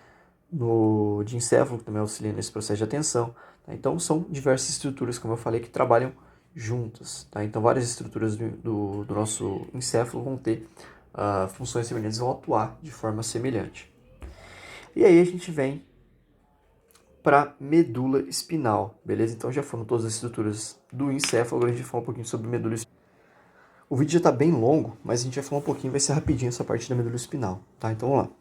no diencéfalo, que também auxiliam nesse processo de atenção. Tá? Então, são diversas estruturas, como eu falei, que trabalham juntas. Tá? Então, várias estruturas do nosso encéfalo vão ter funções semelhantes, vão atuar de forma semelhante. E aí a gente vem para medula espinal, beleza? Então, já foram todas as estruturas do encéfalo, agora a gente vai falar um pouquinho sobre medula espinal. O vídeo já está bem longo, mas a gente vai falar um pouquinho, vai ser rapidinho essa parte da medula espinal, tá? Então, vamos lá.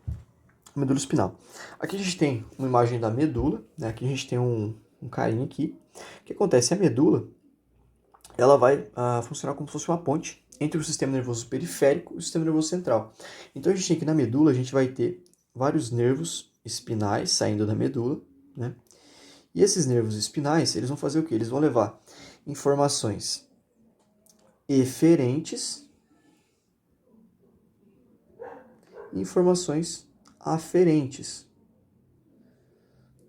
Medula espinal. Aqui a gente tem uma imagem da medula, né? Aqui a gente tem um carinha aqui. O que acontece? A medula, ela vai funcionar como se fosse uma ponte entre o sistema nervoso periférico e o sistema nervoso central. Então a gente tem aqui na medula, a gente vai ter vários nervos espinais saindo da medula, né? E esses nervos espinais, eles vão fazer o quê? Eles vão levar informações eferentes e informações aferentes.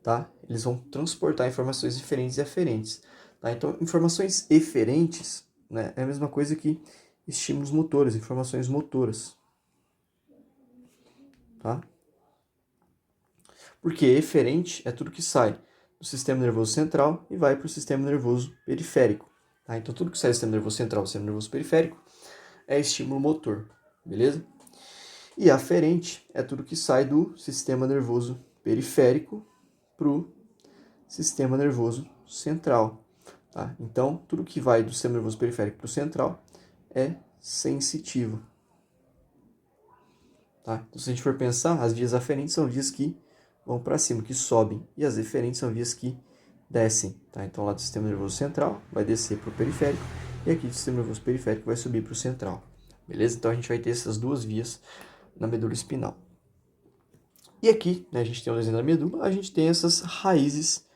Tá? Eles vão transportar informações diferentes e aferentes. Tá? Então, informações eferentes, né, é a mesma coisa que estímulos motores, informações motoras. Tá? Porque eferente é tudo que sai do sistema nervoso central e vai para o sistema nervoso periférico. Tá? Então, tudo que sai do sistema nervoso central e do sistema nervoso periférico é estímulo motor, beleza? E aferente é tudo que sai do sistema nervoso periférico para o sistema nervoso central. Tá? Então, tudo que vai do sistema nervoso periférico para o central é sensitivo. Tá? Então, se a gente for pensar, as vias aferentes são vias que vão para cima, que sobem, e as eferentes são vias que descem. Tá? Então, lá do sistema nervoso central vai descer para o periférico, e aqui do sistema nervoso periférico vai subir para o central. Beleza? Então, a gente vai ter essas duas vias na medula espinal. E aqui, né, a gente tem o desenho da medula, a gente tem essas raízes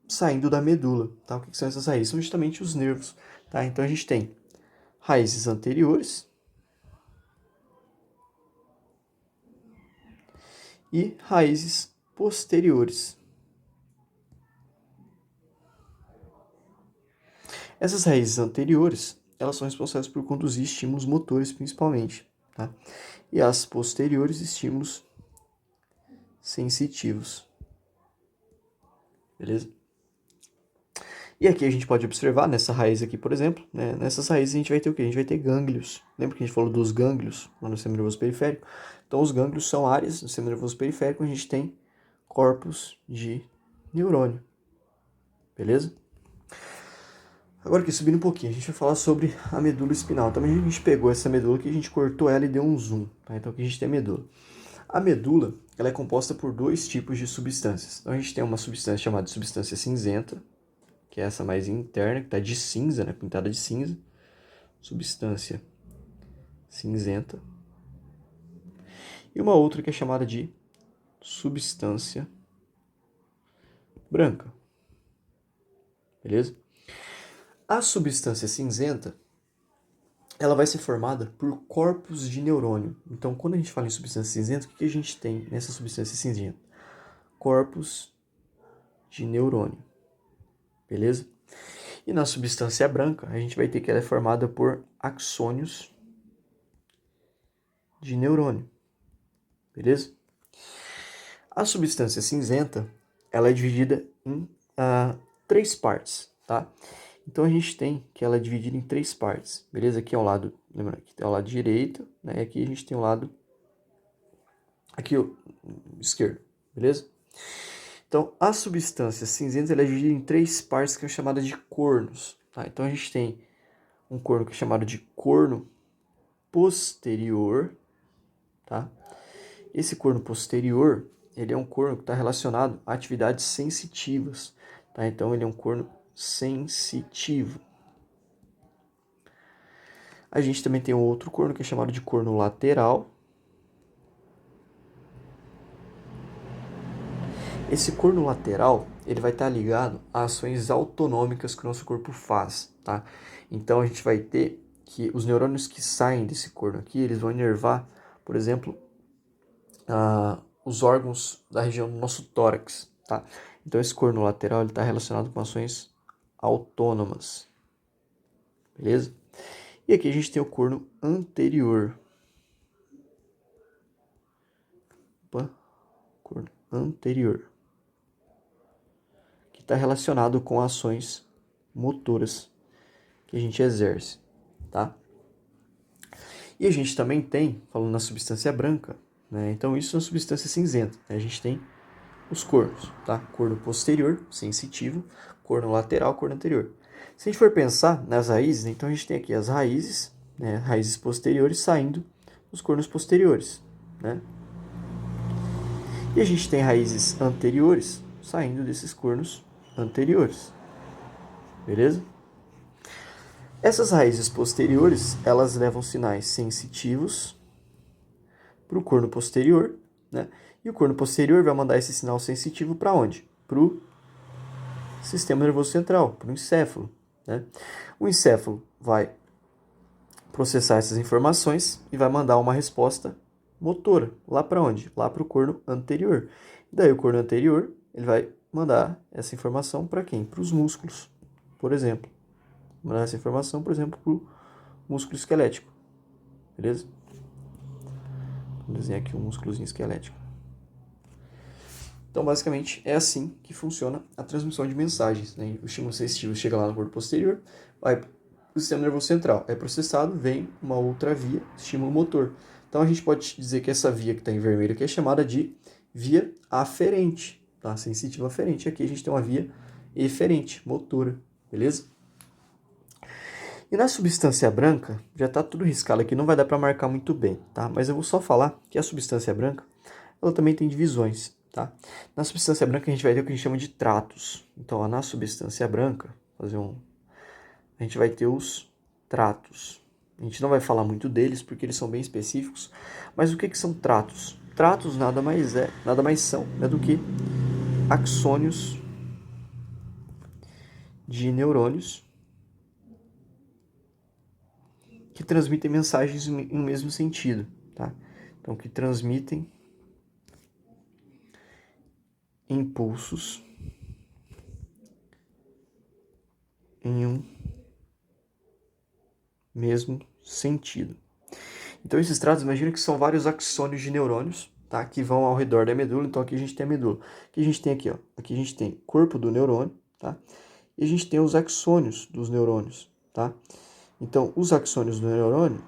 saindo da medula. Tá? O que são essas raízes? São justamente os nervos. Tá? Então, a gente tem raízes anteriores e raízes posteriores. Essas raízes anteriores, elas são responsáveis por conduzir estímulos motores, principalmente. Tá? E as posteriores, estímulos sensitivos. Beleza? E aqui a gente pode observar, nessa raiz aqui, por exemplo, né, nessas raízes a gente vai ter o quê? A gente vai ter gânglios. Lembra que a gente falou dos gânglios lá no sistema nervoso periférico? Então, os gânglios são áreas do sistema nervoso periférico onde a gente tem corpos de neurônio. Beleza? Agora aqui, subindo um pouquinho, a gente vai falar sobre a medula espinal. Também a gente pegou essa medula aqui, a gente cortou ela e deu um zoom. Tá? Então aqui a gente tem a medula. A medula, ela é composta por dois tipos de substâncias. Então a gente tem uma substância chamada de substância cinzenta, que é essa mais interna, que está de cinza, né, pintada de cinza. Substância cinzenta. E uma outra que é chamada de substância branca. Beleza? A substância cinzenta, ela vai ser formada por corpos de neurônio. Então, quando a gente fala em substância cinzenta, o que a gente tem nessa substância cinzenta? Corpos de neurônio. Beleza? E na substância branca, a gente vai ter que ela é formada por axônios de neurônio. Beleza? A substância cinzenta, ela é dividida em 3 partes, tá? Então, a gente tem que ela é dividida em 3 partes, beleza? Aqui é o lado, lembra, aqui tem o lado direito, né? E aqui a gente tem o lado, aqui o esquerdo, beleza? Então, a substância cinzenta ela é dividida em 3 partes que são chamadas de cornos, tá? Então, a gente tem um corno que é chamado de corno posterior, tá? Esse corno posterior, ele é um corno que está relacionado a atividades sensitivas, tá? Então, ele é um corno sensitivo. A gente também tem um outro corno que é chamado de corno lateral. Esse corno lateral, ele vai estar ligado a ações autonômicas que o nosso corpo faz, tá? Então, a gente vai ter que os neurônios que saem desse corno aqui, eles vão inervar, por exemplo, os órgãos da região do nosso tórax, tá? Então, esse corno lateral está relacionado com ações autônomas, beleza? E aqui a gente tem o corno anterior. Corno anterior. Que está relacionado com ações motoras que a gente exerce, tá? E a gente também tem, falando na substância branca, né? Então isso é uma substância cinzenta, né? A gente tem os cornos, tá? Corno posterior, sensitivo, corno lateral, corno anterior. Se a gente for pensar nas raízes, então a gente tem aqui as raízes, né? Raízes posteriores saindo dos cornos posteriores, né? E a gente tem raízes anteriores saindo desses cornos anteriores, beleza? Essas raízes posteriores, elas levam sinais sensitivos para o corno posterior, né? E o corno posterior vai mandar esse sinal sensitivo para onde? Para o sistema nervoso central, para o encéfalo, né? O encéfalo vai processar essas informações e vai mandar uma resposta motora. Lá para onde? Lá para o corno anterior. E daí o corno anterior, ele vai mandar essa informação para quem? Para os músculos, por exemplo. Mandar essa informação, por exemplo, para o músculo esquelético. Beleza? Vou desenhar aqui um músculozinho esquelético. Então, basicamente, é assim que funciona a transmissão de mensagens, né? O estímulo sensitivo chega lá no corpo posterior, vai para o sistema nervoso central, é processado, vem uma outra via, estímulo motor. Então, a gente pode dizer que essa via que está em vermelho aqui é chamada de via aferente, tá? Sensitiva aferente. Aqui a gente tem uma via eferente, motora, beleza? E na substância branca, já está tudo riscado aqui, não vai dar para marcar muito bem, tá? Mas eu vou só falar que a substância branca, ela também tem divisões, tá? Na substância branca a gente vai ter o que a gente chama de tratos. Então, ó, na substância branca, a gente vai ter os tratos. A gente não vai falar muito deles porque eles são bem específicos, mas o que são tratos? Tratos nada mais são, né, do que axônios de neurônios que transmitem mensagens em um mesmo sentido, tá? Então, que transmitem impulsos em um mesmo sentido. Então, esses tratos, imagina que são vários axônios de neurônios, tá? Que vão ao redor da medula. Então, aqui a gente tem a medula. O que a gente tem aqui, ó? Aqui a gente tem corpo do neurônio, tá? E a gente tem os axônios dos neurônios, tá? Então, os axônios do neurônio,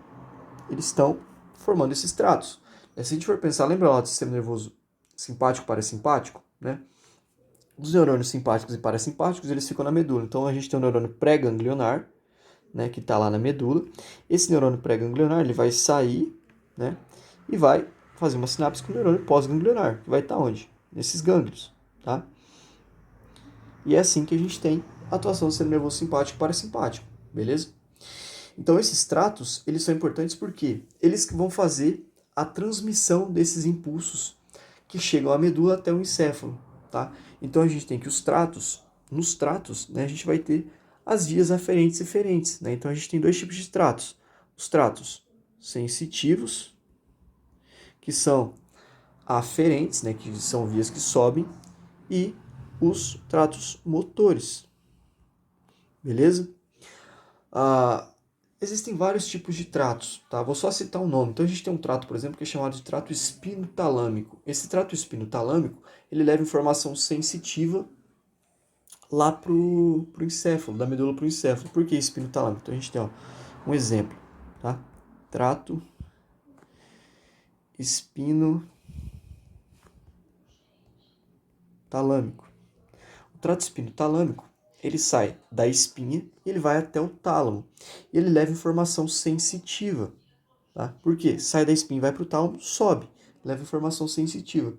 eles estão formando esses tratos. Se a gente for pensar, lembra lá do sistema nervoso simpático e parasimpático, né? Os neurônios simpáticos e parasimpáticos, eles ficam na medula. Então, a gente tem o neurônio pré-ganglionar, né, que está lá na medula. Esse neurônio pré-ganglionar, ele vai sair, né, e vai fazer uma sinapse com o neurônio pós-ganglionar, que vai estar onde? Nesses gânglios, tá? E é assim que a gente tem a atuação do sistema nervoso simpático e parasimpático, beleza? Então, esses tratos, eles são importantes porque eles vão fazer a transmissão desses impulsos que chegam à medula até o encéfalo, tá? Então, a gente tem que nos tratos, né, a gente vai ter as vias aferentes e eferentes, né? Então, a gente tem dois tipos de tratos. Os tratos sensitivos, que são aferentes, né, que são vias que sobem, e os tratos motores, beleza? Existem vários tipos de tratos, tá? Vou só citar um nome. Então a gente tem um trato, por exemplo, que é chamado de trato espinotalâmico. Esse trato espinotalâmico, ele leva informação sensitiva lá pro encéfalo, da medula pro encéfalo. Por que espinotalâmico? Então a gente tem, ó, um exemplo, tá? Trato espinotalâmico. O trato espinotalâmico, ele sai da espinha e ele vai até o tálamo. E ele leva informação sensitiva. Tá? Por quê? Sai da espinha e vai para o tálamo, sobe. Leva informação sensitiva.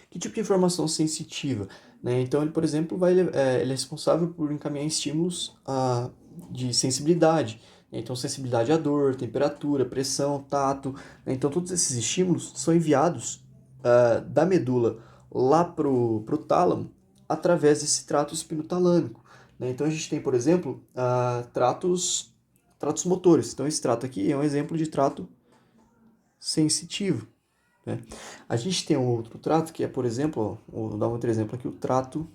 Que tipo de informação sensitiva? Né? Então, ele, por exemplo, ele é responsável por encaminhar estímulos de sensibilidade. Né? Então, sensibilidade à dor, temperatura, pressão, tato. Né? Então, todos esses estímulos são enviados da medula lá para o tálamo através desse trato espinotalâmico. Né? Então, a gente tem, por exemplo, tratos motores. Então, esse trato aqui é um exemplo de trato sensitivo. Né? A gente tem um outro trato que é, por exemplo, vou dar um outro exemplo aqui, o trato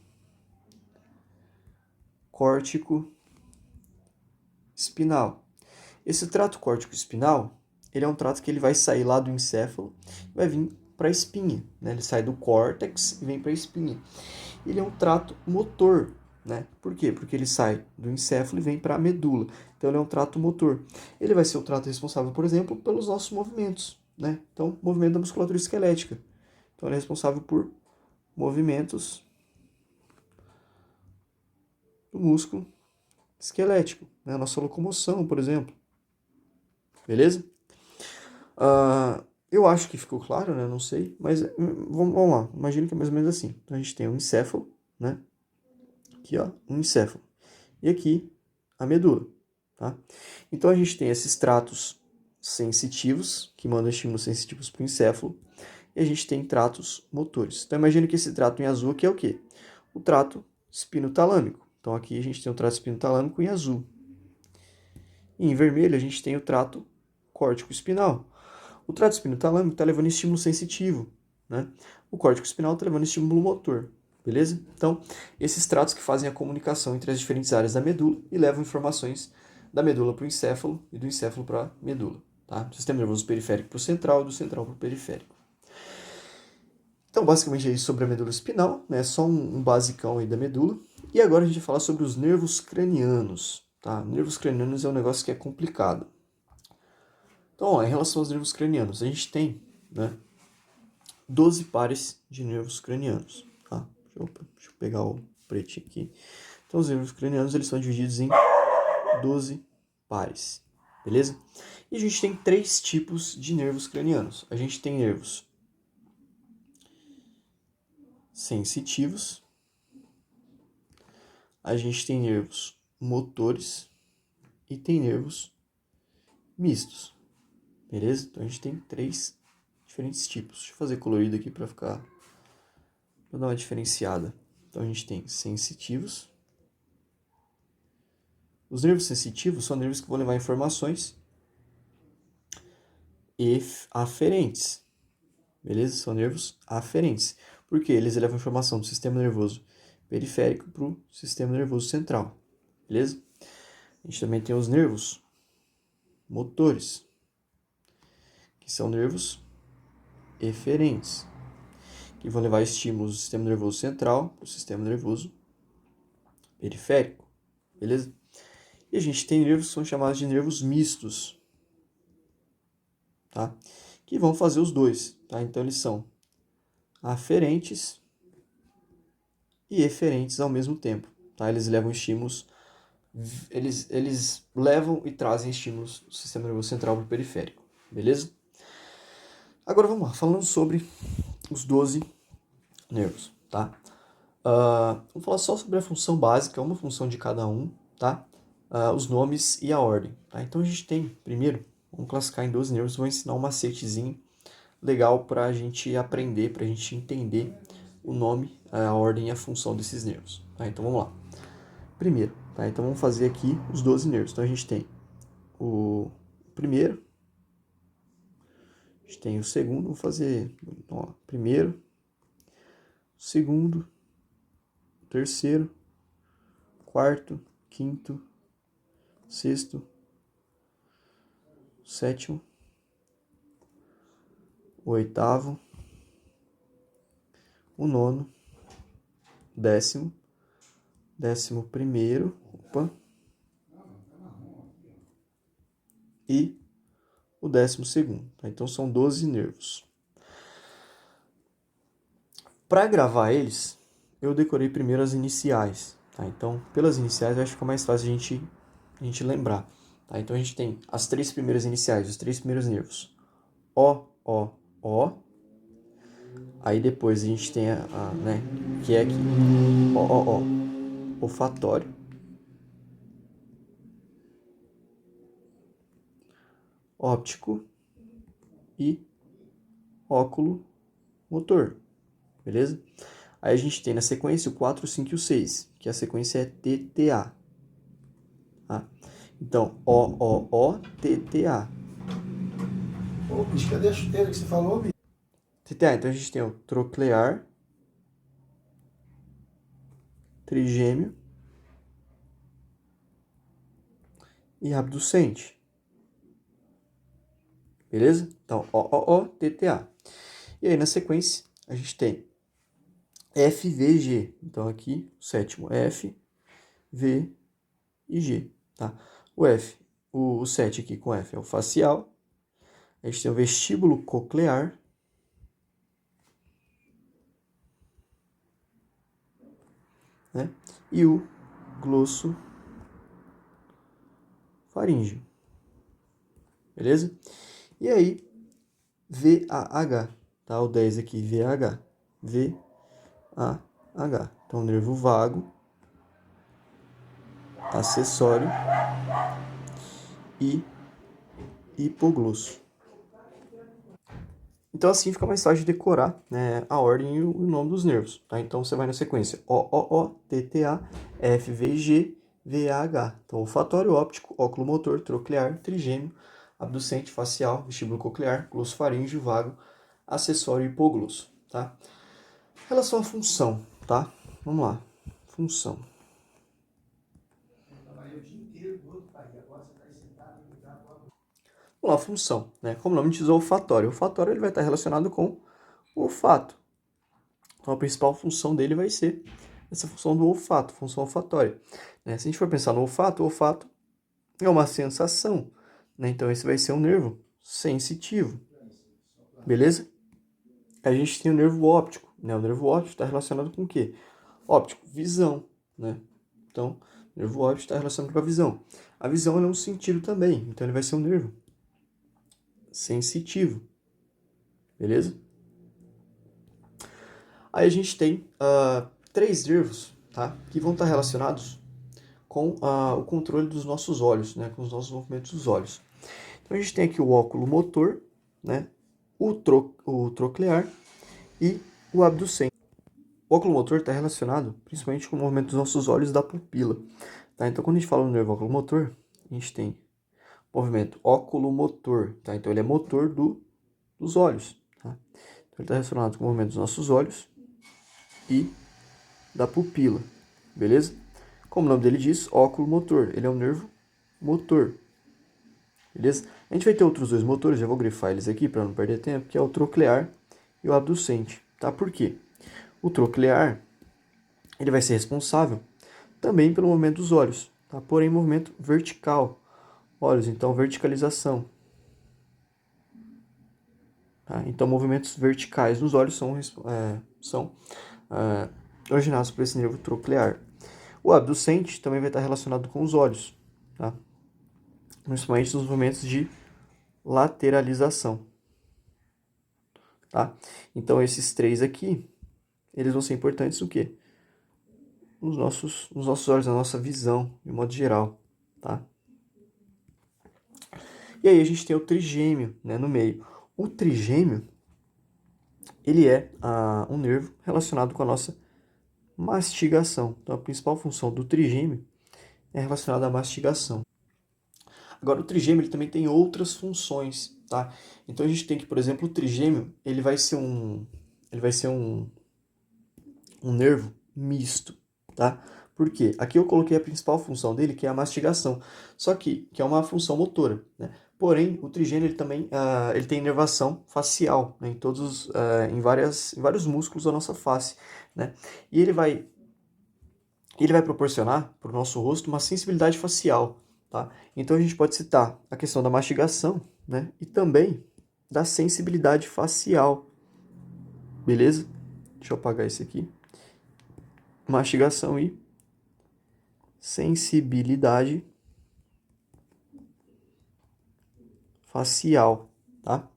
córtico-espinal. Esse trato córtico-espinal, ele é um trato que ele vai sair lá do encéfalo e vai vir para a espinha. Né? Ele sai do córtex e vem para a espinha. Ele é um trato motor. Né? Por quê? Porque ele sai do encéfalo e vem para a medula. Então, ele é um trato motor. Ele vai ser o trato responsável, por exemplo, pelos nossos movimentos. Né? Então, movimento da musculatura esquelética. Então, ele é responsável por movimentos do músculo esquelético. Né? A nossa locomoção, por exemplo. Beleza? Eu acho que ficou claro, né? Não sei. Mas vamos lá. Imagina que é mais ou menos assim. Então, a gente tem um encéfalo, né? Aqui, ó, um encéfalo. E aqui, a medula. Tá? Então, a gente tem esses tratos sensitivos, que mandam estímulos sensitivos para o encéfalo, e a gente tem tratos motores. Então, imagina que esse trato em azul aqui é o quê? O trato espinotalâmico. Então, aqui a gente tem o trato espinotalâmico em azul. E em vermelho, a gente tem o trato córtico-espinal. O trato espinotalâmico está levando estímulo sensitivo, né? O córtico-espinal está levando estímulo motor. Beleza? Então, esses tratos que fazem a comunicação entre as diferentes áreas da medula e levam informações da medula para o encéfalo e do encéfalo para a medula. Tá? Sistema nervoso periférico para o central e do central para o periférico. Então, basicamente é isso sobre a medula espinal, né? Só um basicão aí da medula. E agora a gente vai falar sobre os nervos cranianos, tá? Nervos cranianos é um negócio que é complicado. Então, ó, em relação aos nervos cranianos, a gente tem, né, 12 pares de nervos cranianos, tá? Deixa eu pegar o pretinho aqui. Então, os nervos cranianos, eles são divididos em 12 pares, beleza? E a gente tem 3 tipos de nervos cranianos. A gente tem nervos sensitivos, a gente tem nervos motores e tem nervos mistos, beleza? Então a gente tem 3 diferentes tipos. Deixa eu fazer colorido aqui para dar uma diferenciada. Então a gente tem sensitivos. Os nervos sensitivos são nervos que vão levar informações aferentes, beleza? São nervos aferentes, porque eles levam informação do sistema nervoso periférico para o sistema nervoso central, beleza? A gente também tem os nervos motores, que são nervos eferentes, que vão levar estímulos do sistema nervoso central para o sistema nervoso periférico, beleza? E a gente tem nervos que são chamados de nervos mistos, tá? Que vão fazer os dois, tá? Então eles são aferentes e eferentes ao mesmo tempo, tá? Eles levam estímulos, eles levam e trazem estímulos do sistema nervoso central para o periférico, beleza? Agora vamos lá, falando sobre os 12 nervos, tá? Vamos falar só sobre a função básica, uma função de cada um, tá? Os nomes e a ordem, tá? Então a gente tem, primeiro, vamos classificar em 12 nervos, vou ensinar um macetezinho legal para a gente aprender, para a gente entender o nome, a ordem e a função desses nervos, tá? Então vamos lá. Primeiro, tá? Então vamos fazer aqui os 12 nervos. Então a gente tem o primeiro, a gente tem o segundo, vou fazer, ó, primeiro, segundo, terceiro, quarto, quinto, sexto, sétimo, o oitavo, o nono, décimo, 11º, e o 12º. Tá? Então são 12 nervos. Para gravar eles, eu decorei primeiro as iniciais. Tá? Então, pelas iniciais, acho que fica mais fácil a gente lembrar. Tá? Então a gente tem as 3 primeiras iniciais, os 3 primeiros nervos. O, O, O. Aí depois a gente tem né, que é aqui, O, olfatório. Óptico e óculo motor, beleza? Aí a gente tem na sequência o 4, o 5 e o 6, que a sequência é TTA. Tá? Então, TTA. Ô, bicho, cadê a chuteira que você falou, bicho? TTA, então a gente tem o troclear, trigêmeo e abducente. Beleza? Então, TTA. E aí na sequência a gente tem FVG. Então aqui, o sétimo, F, V e G, tá? O F, o 7 aqui com F é o facial. A gente tem o vestíbulo coclear. Né? E o glosso faríngeo. Beleza? E aí, VAH. Tá? O 10 aqui, VAH. VAH. Então, nervo vago, acessório e hipoglosso. Então assim fica mais fácil de decorar, né, a ordem e o nome dos nervos. Tá? Então você vai na sequência TTA, FVG, VAH. Então olfatório, óptico, óculomotor, troclear, trigêmeo, abducente, facial, vestíbulo coclear, glosso faríngeo, vago, acessório e hipoglosso. Tá? Em relação à função, tá? Vamos lá. Função. Vamos lá, função, né? Como o nome diz, olfatório. O olfatório ele vai estar relacionado com o olfato, Então a principal função dele vai ser essa função do olfato, função olfatória. Né? Se a gente for pensar no olfato, o olfato é uma sensação, né? Então esse vai ser um nervo sensitivo, beleza? A gente tem o nervo óptico, né? O nervo óptico está relacionado com o quê? Óptico, visão, né? Então, o nervo óptico está relacionado com a visão. A visão é um sentido também, então ele vai ser um nervo sensitivo, beleza? Aí a gente tem três nervos, tá? Que vão estar relacionados com o controle dos nossos olhos, né? Com os nossos movimentos dos olhos. Então a gente tem aqui o óculo motor, né? O troclear e o abducente. O óculo motor está relacionado principalmente com o movimento dos nossos olhos e da pupila. Tá? Então quando a gente fala no nervo oculomotor, a gente tem movimento oculomotor, tá? Então ele é motor dos olhos, tá? Então ele está relacionado com o movimento dos nossos olhos e da pupila, beleza? Como o nome dele diz, óculo motor, ele é um nervo motor, beleza? A gente vai ter outros dois motores, já vou grifar eles aqui para não perder tempo, que é o troclear e o abducente, tá? Por quê? O troclear, ele vai ser responsável também pelo movimento dos olhos, tá? Porém, movimento vertical, olhos, então verticalização. Tá? Então, movimentos verticais nos olhos são originados por esse nervo troclear. O abducente também vai estar relacionado com os olhos, tá? Principalmente nos movimentos de lateralização. Tá? Então, esses três aqui, eles vão ser importantes no quê? Nos nossos olhos, na nossa visão, de modo geral. Tá? E aí a gente tem o trigêmeo, né, no meio. O trigêmeo, ele é um nervo relacionado com a nossa mastigação. Então, a principal função do trigêmeo é relacionada à mastigação. Agora, o trigêmeo ele também tem outras funções, tá? Então, a gente tem que, por exemplo, o trigêmeo ele vai ser um nervo misto, tá? Por quê? Aqui eu coloquei a principal função dele, que é a mastigação, só que é uma função motora, né? Porém, o trigêmeo ele também ele tem inervação facial, né? Em vários músculos da nossa face, né? E ele vai proporcionar para o nosso rosto uma sensibilidade facial, tá? Então a gente pode citar a questão da mastigação, né? E também da sensibilidade facial, beleza? Deixa eu apagar esse aqui. Mastigação e sensibilidade facial, tá?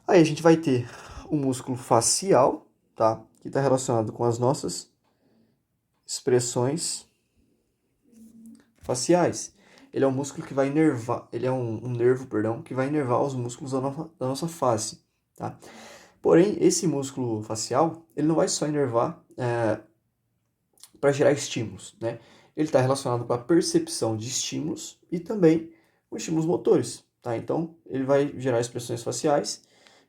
Aí a gente vai ter o músculo facial, tá? Que está relacionado com as nossas expressões faciais. Ele é um músculo que vai inervar, ele é um nervo, perdão, que vai inervar os músculos da nossa face, tá? Porém, esse músculo facial, ele não vai só inervar para gerar estímulos, né? Ele está relacionado com a percepção de estímulos e também com estímulos motores, tá? Então, ele vai gerar expressões faciais,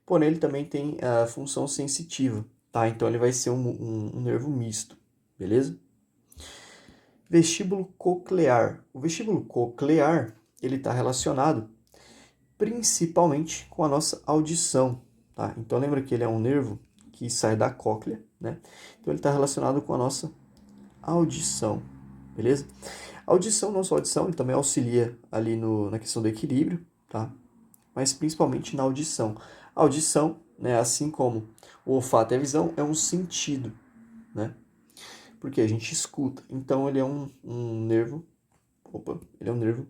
porém ele também tem a função sensitiva, tá? Então, ele vai ser um nervo misto, beleza? Vestíbulo coclear. O vestíbulo coclear, ele está relacionado principalmente com a nossa audição, tá? Então, lembra que ele é um nervo que sai da cóclea, né? Então, ele está relacionado com a nossa audição, beleza? A audição, não só a audição, ele também auxilia ali na questão do equilíbrio, tá? Mas principalmente na audição. A audição, né, assim como o olfato e a visão, é um sentido, né? Porque a gente escuta. Então ele é um nervo, ele é um nervo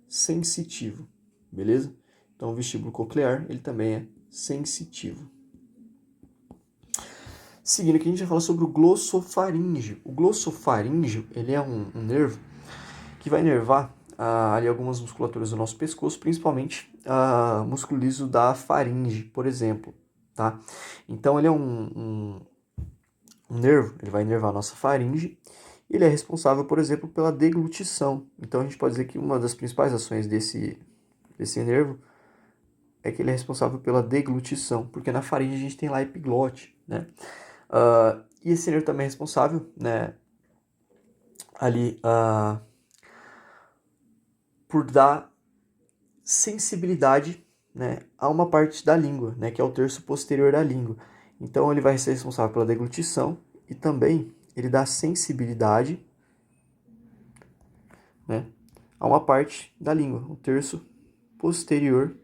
sensitivo, beleza? Então o vestíbulo coclear, ele também é sensitivo. Seguindo aqui, a gente vai falar sobre o glossofaríngeo. O glossofaríngeo, ele é um nervo que vai inervar ali algumas musculaturas do nosso pescoço, principalmente o músculo liso da faringe, por exemplo, tá? Então, ele é um nervo, ele vai inervar a nossa faringe, e ele é responsável, por exemplo, pela deglutição. Então, a gente pode dizer que uma das principais ações desse nervo é que ele é responsável pela deglutição, porque na faringe a gente tem lá a epiglote, né? E esse nervo também é responsável, né, ali por dar sensibilidade, né, a uma parte da língua, né, que é o terço posterior da língua. Então, ele vai ser responsável pela deglutição e também ele dá sensibilidade, né, a uma parte da língua, o terço posterior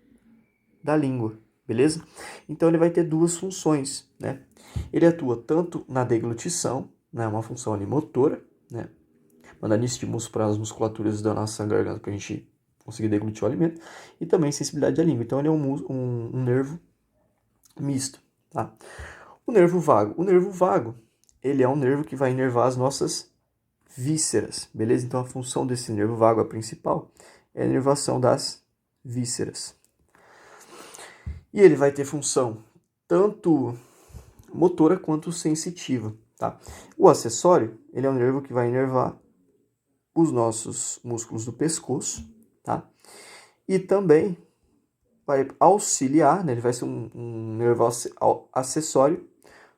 da língua, beleza? Então, ele vai ter duas funções, né? Ele atua tanto na deglutição, né, uma função ali motora, né, mandando estímulos para as musculaturas da nossa garganta para a gente conseguir deglutir o alimento, e também sensibilidade da língua. Então, ele é um nervo misto, tá? O nervo vago. O nervo vago, ele é um nervo que vai inervar as nossas vísceras, beleza? Então, a função desse nervo vago, a principal, é a inervação das vísceras. E ele vai ter função tanto motora quanto sensitiva, tá? O acessório, ele é um nervo que vai inervar os nossos músculos do pescoço, tá? E também vai auxiliar, né? Ele vai ser um nervo acessório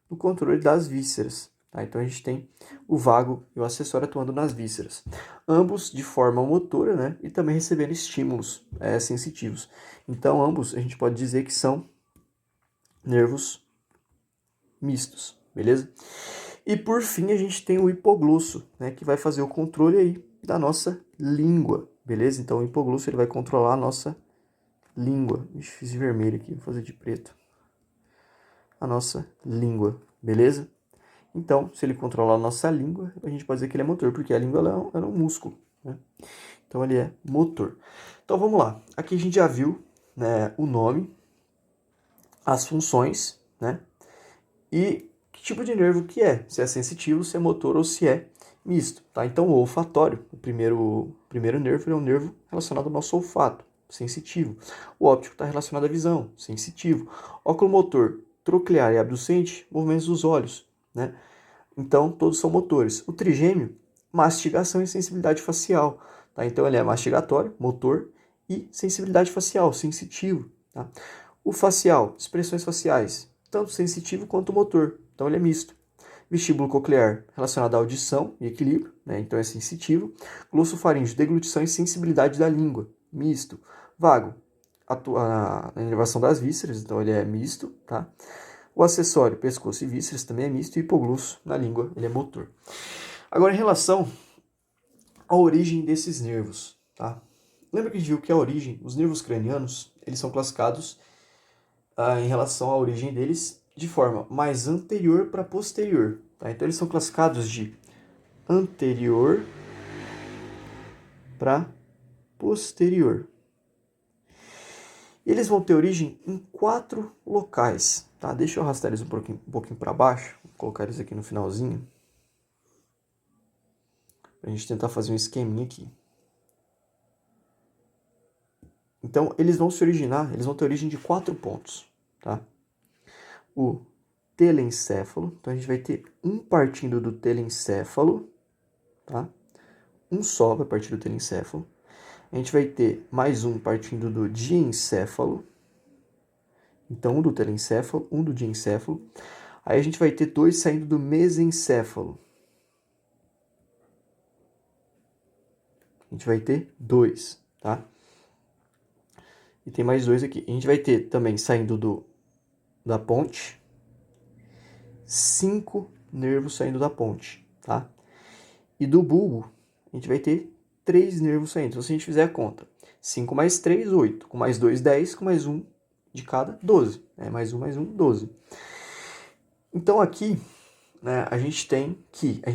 no controle das vísceras, tá? Então a gente tem o vago e o acessório atuando nas vísceras, ambos de forma motora, né? E também recebendo estímulos sensitivos. Então ambos a gente pode dizer que são nervos mistos, beleza? E por fim a gente tem o hipoglosso, né? Que vai fazer o controle aí da nossa língua, beleza? Então o hipoglosso ele vai controlar a nossa língua. Ixi, fiz de vermelho aqui, vou fazer de preto. A nossa língua, beleza? Então, se ele controlar a nossa língua, a gente pode dizer que ele é motor, porque a língua ela é um músculo, né? Então ele é motor. Então vamos lá. Aqui a gente já viu, né, o nome, as funções, né? E que tipo de nervo que é, se é sensitivo, se é motor ou se é misto, tá? Então o olfatório, o primeiro nervo, é um nervo relacionado ao nosso olfato, sensitivo. O óptico está relacionado à visão, sensitivo. Oculomotor, troclear e abducente, movimentos dos olhos, né? Então todos são motores. O trigêmeo, mastigação e sensibilidade facial, tá? Então ele é mastigatório, motor, e sensibilidade facial, sensitivo, tá? O facial, expressões faciais, tanto sensitivo quanto motor, então ele é misto. Vestíbulo coclear, relacionado à audição e equilíbrio, né? Então é sensitivo. Glossofaríngeo, deglutição e sensibilidade da língua, misto. Vago, atua na inervação das vísceras, então ele é misto, tá? O acessório, pescoço e vísceras, também é misto. E hipoglosso, na língua, ele é motor. Agora, em relação à origem desses nervos, tá? Lembra que a gente viu que a origem, os nervos cranianos, eles são classificados em relação à origem deles de forma mais anterior para posterior, tá? Então eles são classificados de anterior para posterior. E eles vão ter origem em 4 locais, tá? Deixa eu arrastar eles um pouquinho para baixo, vou colocar eles aqui no finalzinho, para a gente tentar fazer um esqueminha aqui. Então eles vão ter origem de 4 pontos, tá? O telencéfalo, então a gente vai ter um partindo do telencéfalo, tá? Um só vai partir do telencéfalo. A gente vai ter mais um partindo do diencéfalo. Então, um do telencéfalo, um do diencéfalo. Aí a gente vai ter 2 saindo do mesencéfalo. A gente vai ter 2, tá? E tem mais 2 aqui. A gente vai ter também saindo da ponte 5 nervos saindo da ponte, tá? E do bulbo, a gente vai ter 3 nervos saindo. Então, se a gente fizer a conta, 5 mais 3, 8. Com mais 2, 10. Com mais 1 de cada, 12. Mais 1, 12. Então, aqui, né, a gente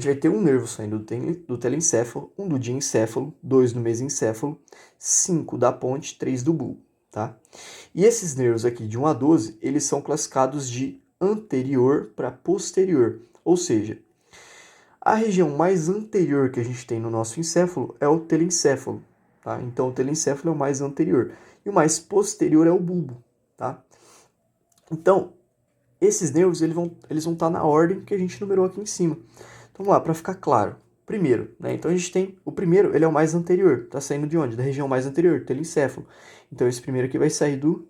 vai ter um nervo saindo do telencéfalo, um do diencéfalo, 2 do mesencéfalo, 5 da ponte, 3 do bulbo, tá? E esses nervos aqui, de 1 a 12, eles são classificados de anterior para posterior. Ou seja, a região mais anterior que a gente tem no nosso encéfalo é o telencéfalo, tá? Então, o telencéfalo é o mais anterior. E o mais posterior é o bulbo, tá? Então, esses nervos eles vão estar na ordem que a gente numerou aqui em cima. Então, vamos lá, para ficar claro. Primeiro, né? Então, a gente tem o primeiro, ele é o mais anterior. Tá saindo de onde? Da região mais anterior, telencéfalo. Então, esse primeiro aqui vai sair do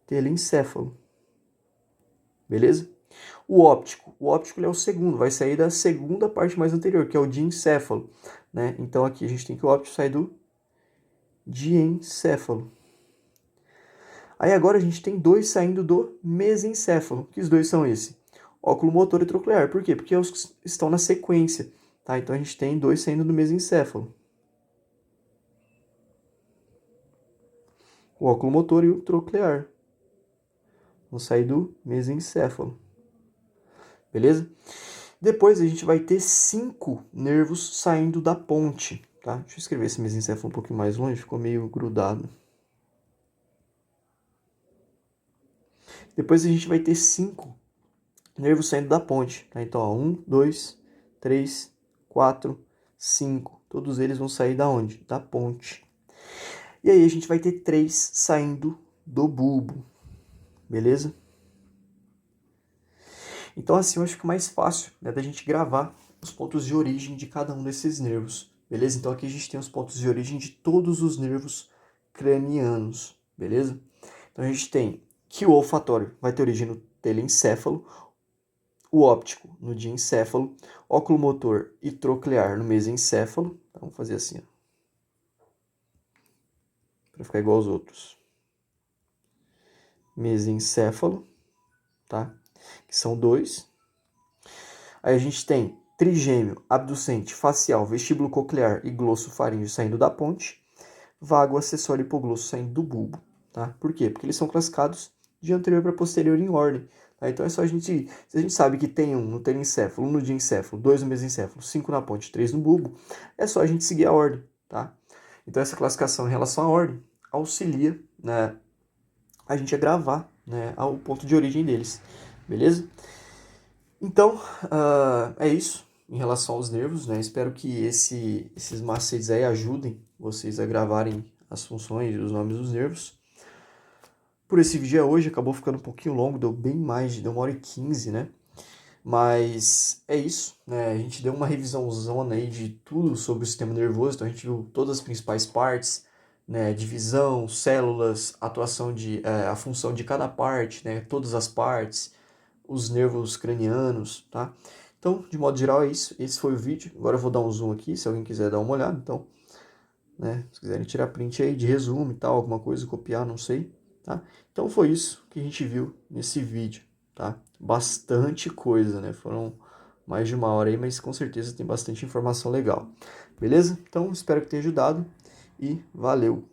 telencéfalo. Beleza? O óptico ele é o segundo, vai sair da segunda parte mais anterior, que é o diencéfalo, né? Então aqui a gente tem que o óptico sai do diencéfalo. Aí agora a gente tem dois saindo do mesencéfalo. Que os dois são esse? Óculo motor e troclear. Por quê? Porque estão na sequência. Tá? Então a gente tem dois saindo do mesencéfalo. O óculo motor e o troclear. Vão sair do mesencéfalo. Beleza? Depois a gente vai ter 5 nervos saindo da ponte. Tá? Deixa eu escrever esse mesencéfalo um pouquinho mais longe, ficou meio grudado. Depois a gente vai ter 5 nervos saindo da ponte. Tá? Então, 1, 2, 3, 4, 5. Todos eles vão sair da onde? Da ponte. E aí a gente vai ter 3 saindo do bulbo. Beleza? Então assim eu acho que é mais fácil, né, da gente gravar os pontos de origem de cada um desses nervos. Beleza? Então aqui a gente tem os pontos de origem de todos os nervos cranianos. Beleza? Então a gente tem que o olfatório vai ter origem no telencéfalo, o óptico no diencéfalo, oculomotor e troclear no mesencéfalo. Então, vamos fazer assim, para ficar igual aos outros. Mesencéfalo, tá? Que são 2. Aí a gente tem trigêmeo, abducente, facial, vestíbulo coclear e glosso faríngeo saindo da ponte, vago, acessório e hipoglosso saindo do bulbo, tá? Por quê? Porque eles são classificados de anterior para posterior em ordem. Tá? Então é só a gente, se a gente sabe que tem um no telencéfalo, um no diencéfalo, 2 no mesencéfalo, 5 na ponte, 3 no bulbo, é só a gente seguir a ordem, tá? Então essa classificação em relação à ordem auxilia, né, a gente a gravar, né, o ponto de origem deles, beleza? Então, é isso em relação aos nervos, né? Espero que esses macetes aí ajudem vocês a gravarem as funções e os nomes dos nervos. Por esse vídeo é hoje, acabou ficando um pouquinho longo, deu 1h15, né? Mas é isso, né? A gente deu uma revisãozona aí de tudo sobre o sistema nervoso, então a gente viu todas as principais partes, né? Divisão, células, atuação a função de cada parte, né? Todas as partes, os nervos cranianos, tá? Então, de modo geral é isso. Esse foi o vídeo. Agora eu vou dar um zoom aqui, se alguém quiser dar uma olhada. Então, né? Se quiserem tirar print aí de resumo e tal, alguma coisa, copiar, não sei, tá? Então foi isso que a gente viu nesse vídeo, tá? Bastante coisa, né? Foram mais de 1 hora aí, mas com certeza tem bastante informação legal. Beleza? Então, espero que tenha ajudado e valeu!